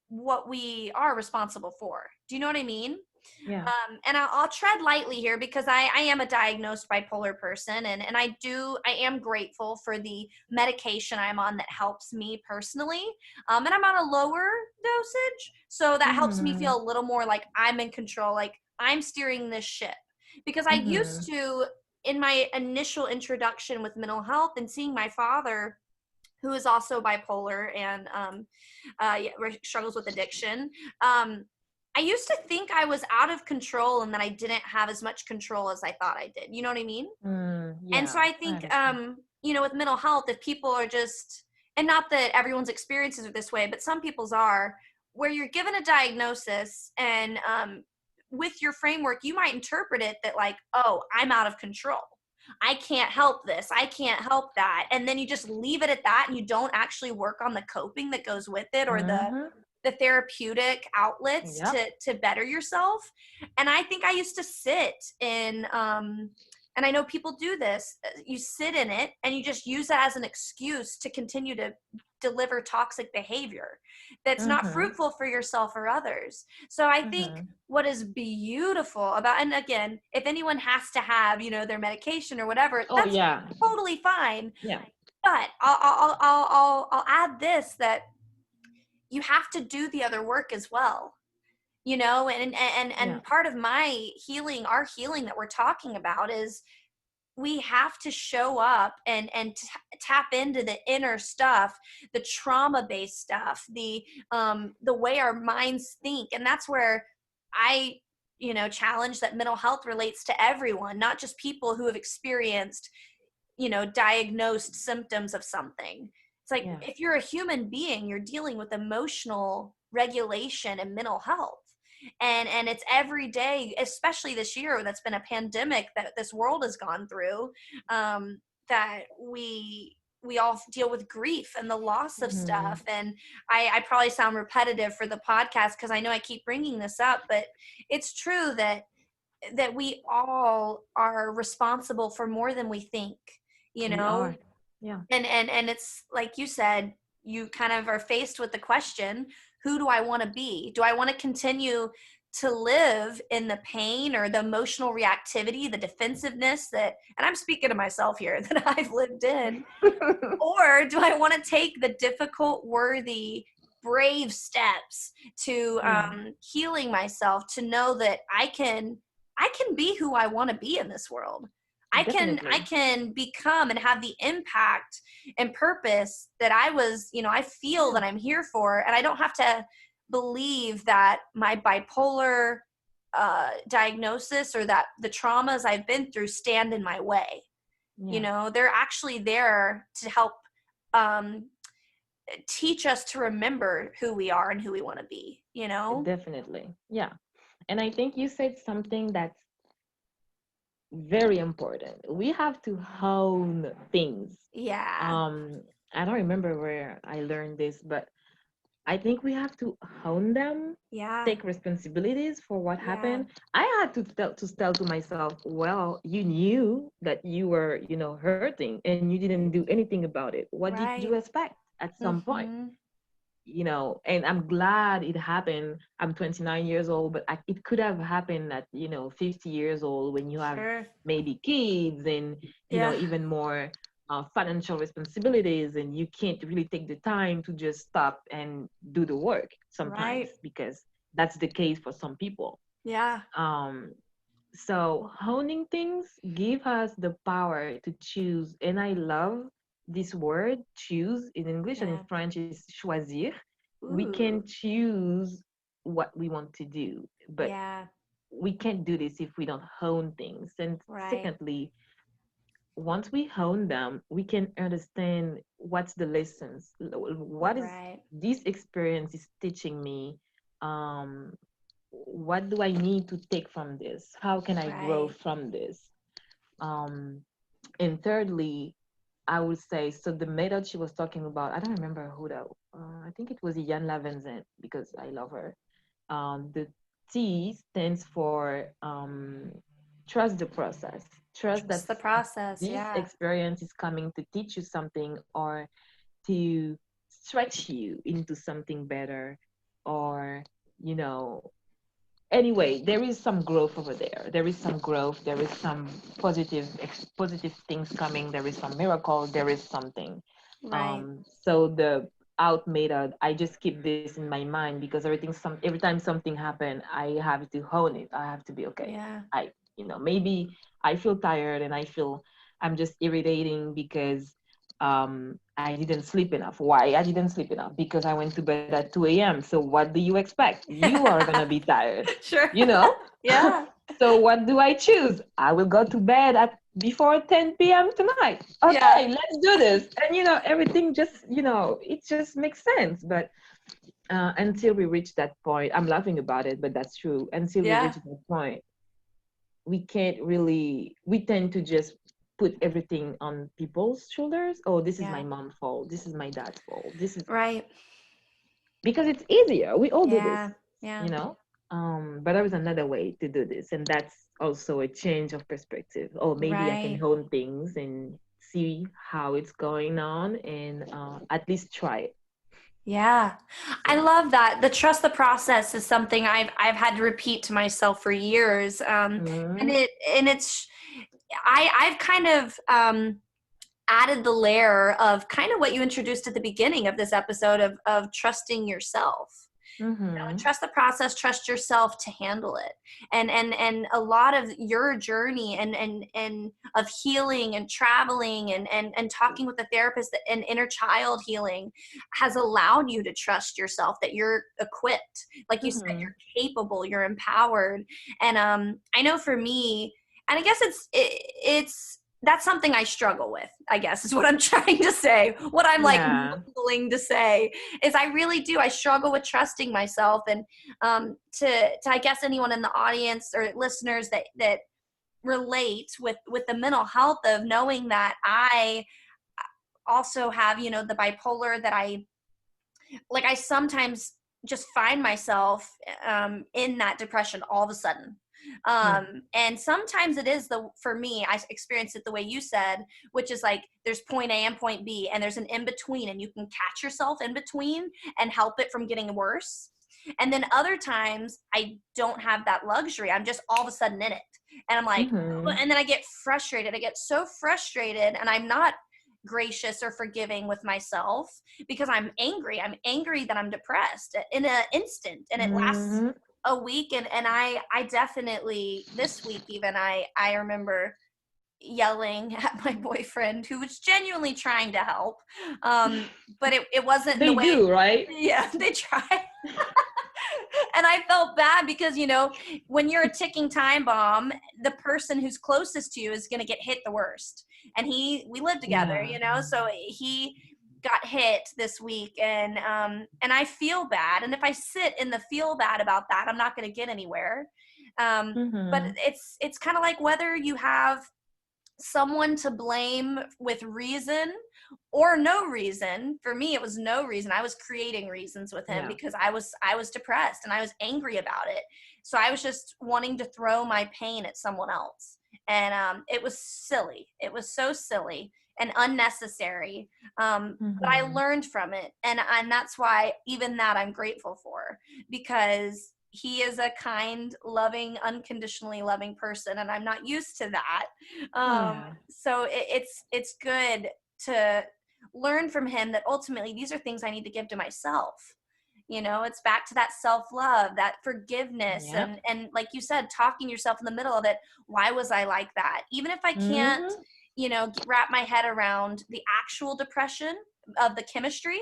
what we are responsible for. Do you know what I mean? yeah. And I'll tread lightly here because I am a diagnosed bipolar person, and I am grateful for the medication I'm on that helps me personally. And I'm on a lower dosage, so that helps me Mm-hmm. feel a little more like I'm in control, like I'm steering this ship. Because I Mm-hmm. used to, in my initial introduction with mental health and seeing my father, who is also bipolar and yeah, struggles with addiction. I used to think I was out of control and that I didn't have as much control as I thought I did. You know what I mean? And so Yeah, I I think, understand. you know, with mental health, if people are just, and not that everyone's experiences are this way, but some people's are, where you're given a diagnosis and with your framework, you might interpret it that, like, oh, I'm out of control. I can't help this. I can't help that. And then you just leave it at that and you don't actually work on the coping that goes with it or Mm-hmm. the therapeutic outlets Yep. to better yourself. And I think I used to sit in and I know people do this, you sit in it and you just use that as an excuse to continue to deliver toxic behavior that's not Mm-hmm. fruitful for yourself or others. So I think Mm-hmm. what is beautiful about, and again, if anyone has to have, you know, their medication or whatever, Oh that's yeah. totally fine. Yeah. But I'll add this, that you have to do the other work as well. and part of my healing, our healing that we're talking about, is we have to show up and tap into the inner stuff, the trauma based stuff, the way our minds think. And that's where I challenge that mental health relates to everyone, not just people who have experienced diagnosed symptoms of something. It's like, if you're a human being, you're dealing with emotional regulation and mental health. And it's every day, especially this year that's been a pandemic that this world has gone through, that we all deal with grief and the loss of stuff. And I probably sound repetitive for the podcast because I know I keep bringing this up, but it's true that we all are responsible for more than we think, We are. Yeah. And it's like you said, you kind of are faced with the question, who do I want to be? Do I want to continue to live in the pain or the emotional reactivity, the defensiveness and I'm speaking to myself here, that I've lived in? Or do I want to take the difficult, worthy, brave steps to healing myself, to know that I can be who I want to be in this world. I can become and have the impact and purpose that I feel that I'm here for. And I don't have to believe that my bipolar diagnosis or that the traumas I've been through stand in my way. They're actually there to help teach us to remember who we are and who we want to be, Definitely. Yeah. And I think you said something that's very important. We have to hone things. Yeah. I don't remember where I learned this, but I think we have to hone them. Yeah. Take responsibilities for what happened. I had to tell to myself, well, you knew that you were, hurting and you didn't do anything about it. What did you expect at some point? And I'm glad it happened. I'm 29 years old, but it could have happened at, 50 years old, when you have maybe kids and, even more financial responsibilities, and you can't really take the time to just stop and do the work sometimes, because that's the case for some people. Yeah. So honing things give us the power to choose. And I love this word, choose, in English, and in French is choisir. We can choose what we want to do, but we can't do this if we don't hone things. And secondly, once we hone them, we can understand what's the lessons, what is this experience is teaching me, what do I need to take from this, how can I grow from this. And thirdly, I would say, so the method she was talking about, I don't remember who that, I think it was Jan Lavenzen, because I love her. The T stands for trust the process. Trust that the process. This experience is coming to teach you something, or to stretch you into something better, or, anyway, there is some growth over there. There is some growth. There is some positive things coming. There is some miracle. There is something. So the out method, I just keep this in my mind, because every time something happens, I have to hone it. I have to be okay. Maybe I feel tired and I feel I'm just irritating because I didn't sleep enough. Why I didn't sleep enough? Because I went to bed at 2 a.m. So what do you expect? You are gonna be tired. Sure. Yeah. So what do I choose? I will go to bed before 10 p.m. tonight. Okay, let's do this. And everything just, it just makes sense. But until we reach that point, I'm laughing about it, but that's true. Until we reach that point, we tend to just put everything on people's shoulders. Oh, this is my mom's fault. This is my dad's fault. This is because it's easier. We all do this, but there is another way to do this, and that's also a change of perspective. Oh, maybe I can hone things and see how it's going on, and at least try it. Yeah. I love that. The trust the process is something I've had to repeat to myself for years. And I've kind of added the layer of kind of what you introduced at the beginning of this episode of trusting yourself. Mm-hmm. Trust the process, trust yourself to handle it. And a lot of your journey and of healing and traveling and talking with a therapist and inner child healing has allowed you to trust yourself, that you're equipped, like you said, Mm-hmm. you're capable, you're empowered. And I know for me, and I guess it's that's something I struggle with, I guess, is what I'm trying to say. What I'm like Yeah. mumbling to say is I really do. I struggle with trusting myself. And to I guess anyone in the audience or listeners that relate with the mental health of knowing that I also have, the bipolar, that I sometimes just find myself in that depression all of a sudden. Yeah. And sometimes it is for me, I experience it the way you said, which is like there's point A and point B, and there's an in between, and you can catch yourself in between and help it from getting worse. And then other times I don't have that luxury. I'm just all of a sudden in it. And I'm like, Mm-hmm. and then I get frustrated. I get so frustrated, and I'm not gracious or forgiving with myself because I'm angry. I'm angry that I'm depressed in an instant, and it lasts Mm-hmm. a week. And I definitely, this week even, I remember yelling at my boyfriend, who was genuinely trying to help. But it wasn't in the They way, do, right? yeah, they tried. And I felt bad because, when you're a ticking time bomb, the person who's closest to you is going to get hit the worst. And we live together, Yeah. so he got hit this week. And I feel bad. And if I sit in the feel bad about that, I'm not going to get anywhere. But Mm-hmm. it's kind of like whether you have someone to blame with reason or no reason. For me, it was no reason. I was creating reasons with him Yeah. because I was depressed and I was angry about it. So I was just wanting to throw my pain at someone else. And it was silly. It was so silly and unnecessary. But I Mm-hmm. learned from it. And that's why even that I'm grateful for, because he is a kind, loving, unconditionally loving person, and I'm not used to that. Yeah. So it's good to learn from him that ultimately these are things I need to give to myself. It's back to that self-love, that forgiveness, Yep. and like you said, talking yourself in the middle of it. Why was I like that? Even if I can't, Mm-hmm. wrap my head around the actual depression of the chemistry,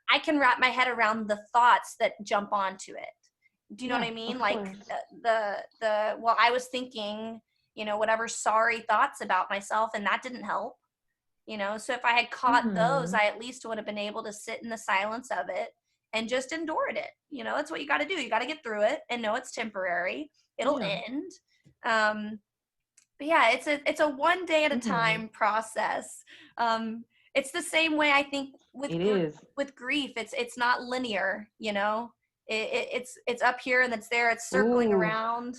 I can wrap my head around the thoughts that jump onto it. Do you know what Yeah, I mean? of Like course. well, I was thinking, whatever sorry thoughts about myself, and that didn't help. So if I had caught those, Mm-hmm. I at least would have been able to sit in the silence of it and just endured it. That's what you got to do. You got to get through it and know it's temporary. It'll Yeah. end. um but yeah, it's a one day at a Mm-hmm. time process. It's the same way I think It is. with grief. It's not linear. It's up here and it's there. It's circling Ooh. around.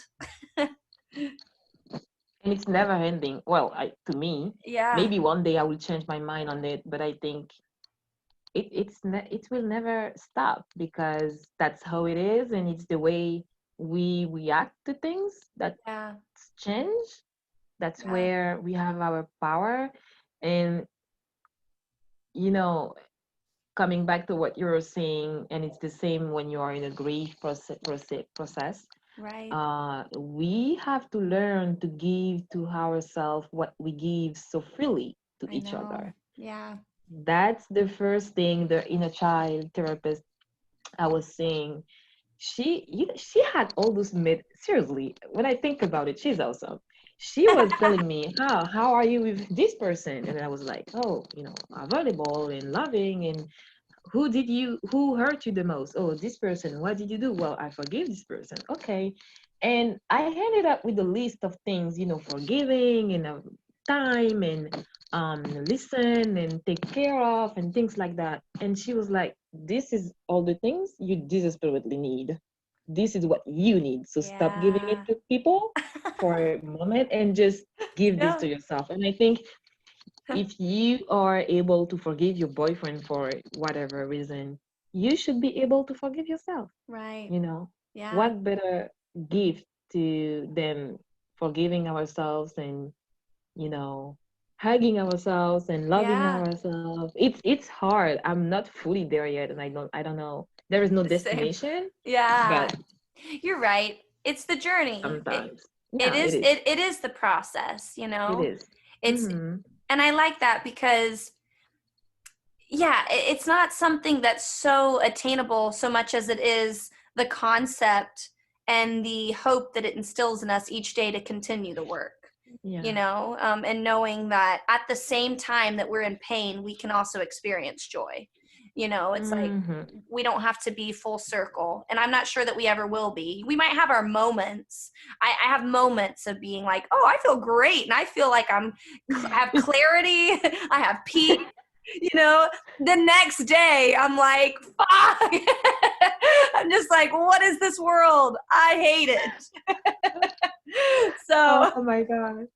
And it's never ending. Well, to me, Yeah, maybe one day I will change my mind on it, but I think it will never stop because that's how it is, and it's the way we react to things that yeah, change. That's yeah, where we have our power. And you know, coming back to what you were saying, and it's the same when you are in a grief process. right. We have to learn to give to ourselves what we give so freely to I each know. other. Yeah. That's the first thing the inner child therapist I was saying. She had all those seriously. When I think about it, she's awesome. She was telling me, how are you with this person? And I was like, oh, available and loving. And who hurt you the most? Oh, this person. What did you do? Well, I forgive this person. Okay. And I ended up with a list of things, forgiving and time and listen and take care of and things like that. And she was like, this is all the things you desperately need. This is what you need. So stop giving it Yeah. to people for a moment and just give this Yeah. to yourself. And I think if you are able to forgive your boyfriend for whatever reason, you should be able to forgive yourself. Right. You know, Yeah. what better gift to than forgiving ourselves and you know hugging ourselves and loving Yeah. ourselves. It's hard. I'm not fully there yet, and I don't know There is no Same. destination, Yeah. but You're right. It's the journey. sometimes, It yeah, is it is. it is the process, It is. It's Mm-hmm. and I like that because yeah, it's not something that's so attainable so much as it is the concept and the hope that it instills in us each day to continue the work. Yeah. And knowing that at the same time that we're in pain, we can also experience joy. It's like Mm-hmm. we don't have to be full circle. And I'm not sure that we ever will be. We might have our moments. I have moments of being like, oh, I feel great. And I feel like I have clarity. I have peace. The next day I'm like, fuck. I'm just like, what is this world? I hate it. So, Oh my God.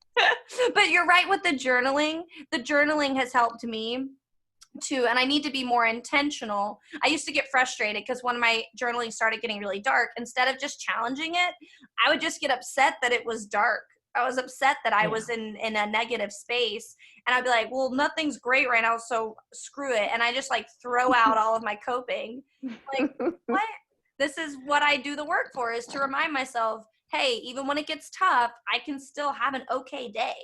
but you're right with the journaling. The journaling has helped me too, and I need to be more intentional. I used to get frustrated because when my journaling started getting really dark, instead of just challenging it, I would just get upset that it was dark. I was upset that I Yeah. was in a negative space, and I'd be like, well, nothing's great right now, so screw it. And I just like throw out all of my coping. Like, what? This is what I do the work for, is to remind myself, hey, even when it gets tough, I can still have an okay day.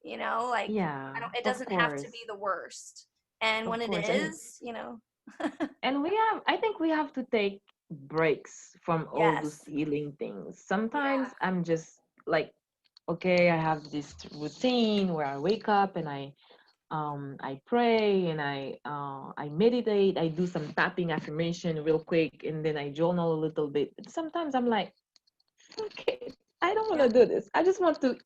Like Yeah, it of doesn't have to course. be the worst. And Of when it course. is, And I think we have to take breaks from all those yes. healing things. Yeah. Sometimes I'm just like, okay, I have this routine where I wake up and I pray and I meditate, I do some tapping affirmation real quick, and then I journal a little bit. But sometimes I'm like, okay, I don't want Yeah. to do this. I just want to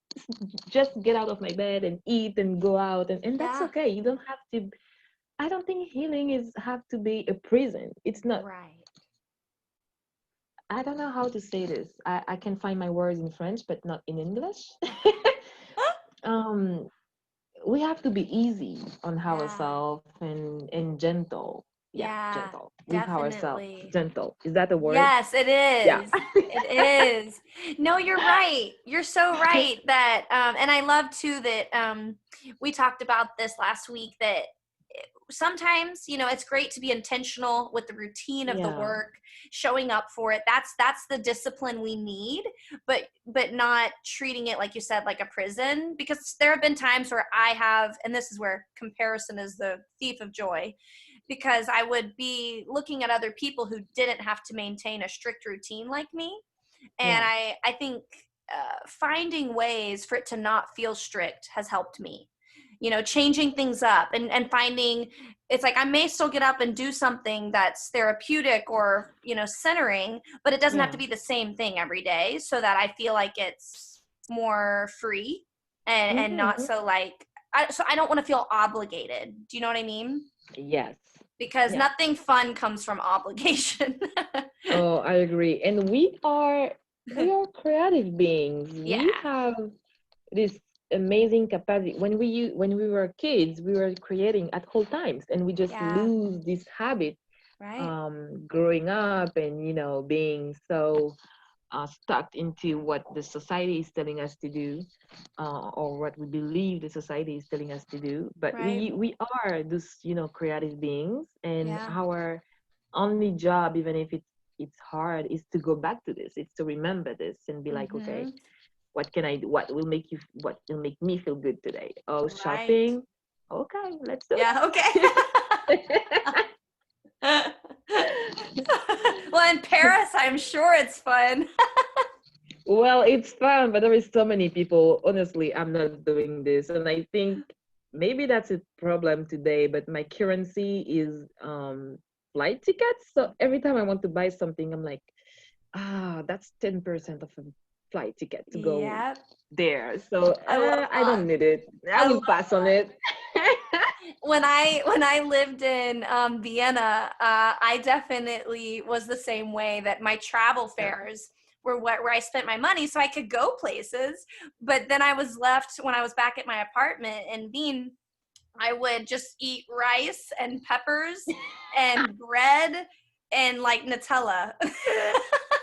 just get out of my bed and eat and go out, and that's Yeah. okay. You don't have to. I don't think healing is have to be a prison. It's not. Right. I don't know how to say this. I can find my words in French, but not in English. um, we have to be easy on Yeah. ourselves and gentle. Yeah, Yeah. gentle with ourselves. Definitely. Gentle. Is that a word? Yes, it Yeah. is. It is. No, you're right. You're so right that and I love too that we talked about this last week, that sometimes it's great to be intentional with the routine of the Yeah. work, showing up for it. That's the discipline we need, but not treating it, like you said, like a prison, because there have been times where I have, and this is where comparison is the thief of joy, because I would be looking at other people who didn't have to maintain a strict routine like me. And Yeah. I think finding ways for it to not feel strict has helped me. Changing things up and finding, it's like I may still get up and do something that's therapeutic or, centering, but it doesn't have Yeah. to be the same thing every day, so that I feel like it's more free and not Mm-hmm. so like, so I don't want to feel obligated. Do you know what I mean? Yes. Because Yeah. nothing fun comes from obligation. Oh, I agree. And we are creative beings. Yeah. We have this amazing capacity. When we were kids, we were creating at all times, and we just Yeah. lose this habit Right. growing up, and being so stuck into what the society is telling us to do, or what we believe the society is telling us to do. But Right. we are these creative beings, and Yeah. our only job, even if it's hard, is to go back to this. It's to remember this and be like, okay, Mm-hmm. what can I do? What will make me feel good today? Oh, Right. shopping. Okay, let's do Yeah. Okay. it. Well, in Paris, I'm sure it's fun. Well, it's fun, but there is so many people. Honestly, I'm not doing this, and I think maybe that's a problem today. But my currency is flight tickets. So every time I want to buy something, I'm like, that's 10% of a flight ticket to go Yep. there. So I love I that. don't need it. I I will love pass on it. when I lived in Vienna, I definitely was the same way, that my travel Yeah. fares were where I spent my money so I could go places. But then I was left, when I was back at my apartment in Wien, I would just eat rice and peppers and bread and like Nutella.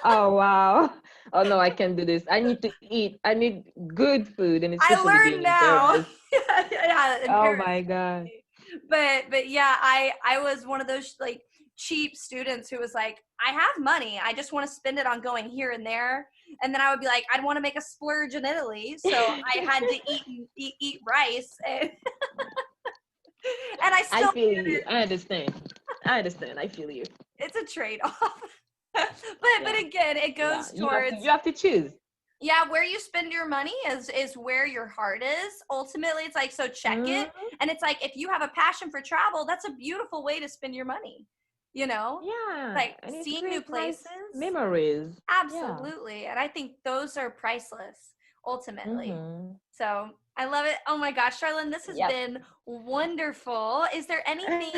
Oh wow. Oh no, I can't do this. I need to eat. I need good food, and I especially learned being in now. Paris. Yeah, in Oh Paris. my God. But yeah, I was one of those like cheap students who was like, I have money, I just want to spend it on going here and there. And then I would be like, I'd want to make a splurge in Italy, so I had to eat rice, and and I I still feel did you. it. I understand. I understand. I feel you. It's a trade-off. But Yeah. again, it Yeah. goes You have to. towards, You have to choose. yeah, where you spend your money is where your heart is. Ultimately, it's like, so check it. Mm, And it's like, if you have a passion for travel, that's a beautiful way to spend your money, you know, yeah, like and it seeing new creates nice places. memories. Yeah. Absolutely. And I think those are priceless ultimately. Mm-hmm. So I love it. Oh my gosh, Charlene, this has Yep. been wonderful. Is there anything,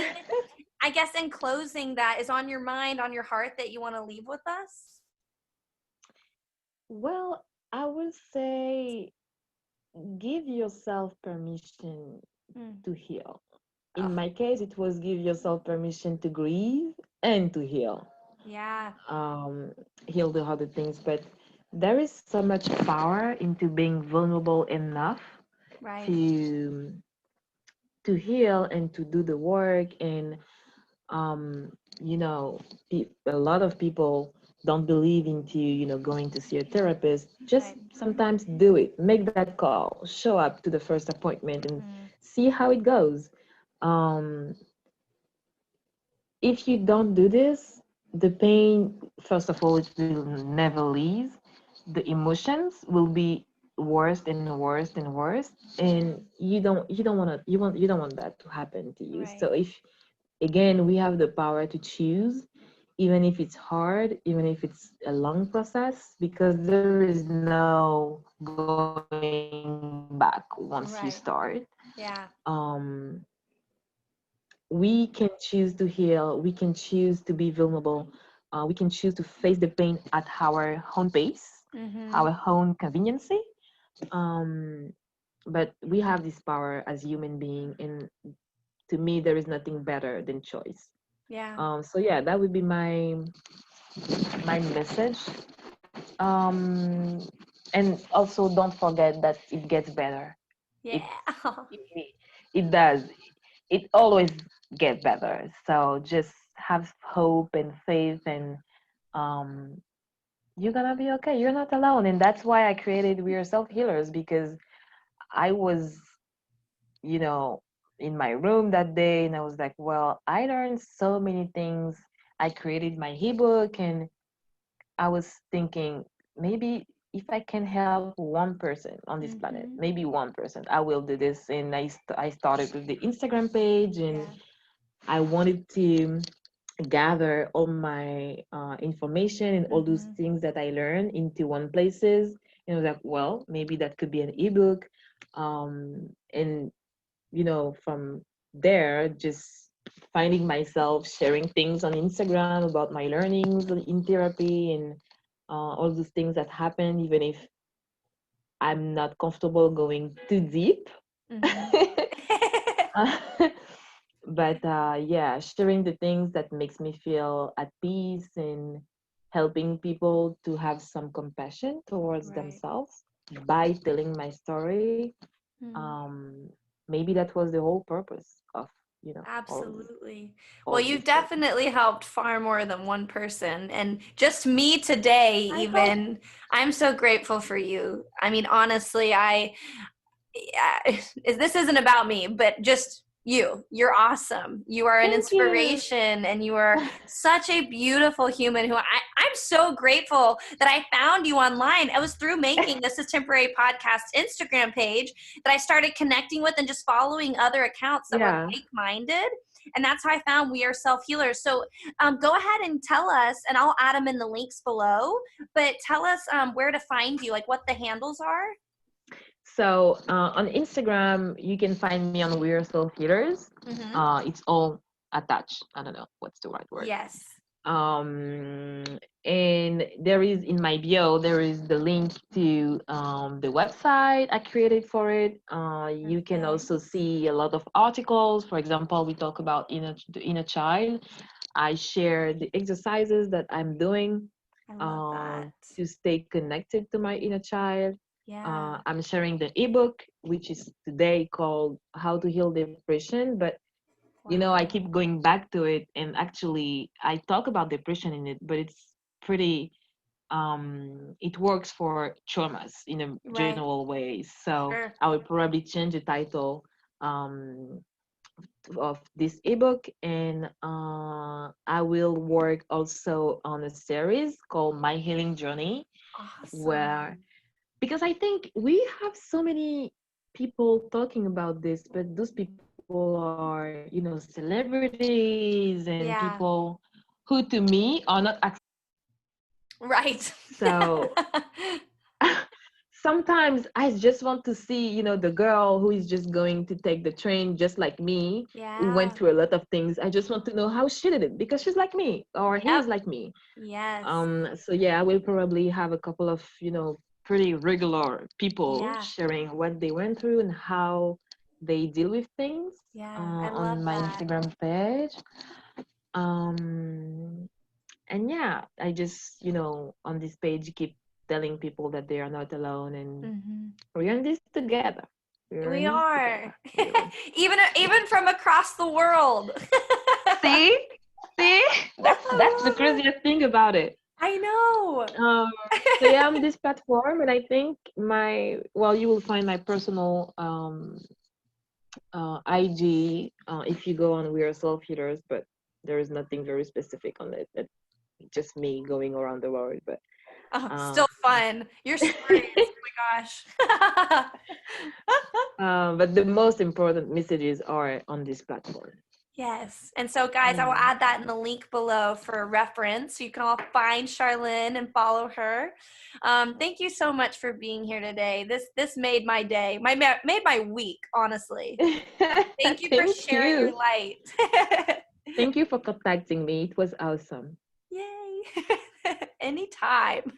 I guess, in closing, that is on your mind, on your heart, that you want to leave with us? Well, I would say give yourself permission Mm. to heal. Oh, In my case, it was give yourself permission to grieve and to heal. yeah, Um, Heal the other things, but there is so much power into being vulnerable enough right, to heal and to do the work. And um a lot of people don't believe into going to see a therapist. Just right. sometimes do it, make that call, show up to the first appointment and Mm. see how it goes. um if you don't do this, the pain, first of all, it will never leave. The emotions will be worse and worse and worse, and you don't want that to happen to you. So Right, if, again, we have the power to choose, even if it's hard, even if it's a long process, because there is no going back once you start. right. um Yeah. we can choose to heal, we can choose to be vulnerable, we can choose to face the pain at our own pace, Mm-hmm. our own convenience. um but we have this power as human being, and to me there is nothing better than choice. Yeah. So yeah, that would be my message. And also don't forget that it gets better. Yeah. It it does. It always get better. So just have hope and faith, and um, you're gonna be okay. You're not alone, and that's why I created We Are Self Healers, because I was, you know, in my room that day, and I was like, well, I learned so many things. I created my ebook, and I was thinking, maybe if I can help one person on this planet, Mm-hmm. maybe one person, I will do this. And I started with the Instagram page, and Yeah. I wanted to gather all my information and all those Mm-hmm. things that I learned into one places. And I was like, well, maybe that could be an ebook. And from there, just finding myself sharing things on Instagram about my learnings in therapy, and all those things that happen, even if I'm not comfortable going too deep. Mm-hmm. Uh, but yeah, sharing the things that makes me feel at peace, and helping people to have some compassion towards Right. themselves by telling my story. Mm. um Maybe that was the whole purpose of Absolutely. all Well, of you've this work. definitely helped far more than one person. And just me today, I hope. even, I'm so grateful for you. I mean, honestly, yeah, this isn't about me, but just you're awesome. You are an Thank you. inspiration, and you are such a beautiful human who I'm so grateful that I found you online. It was through making This Is Temporary podcast Instagram page that I started connecting with and just following other accounts that were Yeah. like-minded. And that's how I found We Are Self Healers. So go ahead and tell us, and I'll add them in the links below, but tell us where to find you, like what the handles are. So on Instagram, you can find me on We're Soul Healers. Mm-hmm. It's all attached. I don't know what's the right word. Yes. Um, and there is, in my bio, there is the link to the website I created for it. You can Perfect. also see a lot of articles. For example, we talk about the inner child. I share the exercises that I'm doing I love that. to stay connected to my inner child. Yeah. I'm sharing the ebook, which is today called How to Heal Depression. But I Wow. keep going back to it, and actually I talk about depression in it, but it's pretty it works for traumas in a Right. general way. So Sure. I would probably change the title um of this ebook, and I will work also on a series called My Healing Journey, where, Awesome. because I think we have so many people talking about this, but those people are, celebrities and people Yeah. who to me are not Right. so. Sometimes I just want to see, the girl who is just going to take the train just like me, who went Yeah. through a lot of things. I just want to know how she did it because she's like me or he Yep. is like me. Yes. So yeah, I will probably have a couple of, pretty regular people Yeah. sharing what they went through and how they deal with things Yeah. I on love my that. Instagram page. Um, and yeah, I just, on this page keep telling people that they are not alone, and Hmm. we're in this together. We're in We this together, are. really. Even from across the world. See, see, that's the I love it. craziest thing about it. I know. Um, so yeah, I'm this platform, and I think you will find my personal IG if you go on We Are Self Healers, but there is nothing very specific on it. It's just me going around the world, but Oh, um, still fun. Your stories. Oh my gosh. but the most important messages are on this platform. Yes. And so, guys, I will Yeah. add that in the link below for reference. So you can all find Charlene and follow her. Thank you so much for being here today. This made my day, made my week, honestly. Thank you for Thank sharing your you. light. Thank you for contacting me. It was awesome. Yay. Anytime.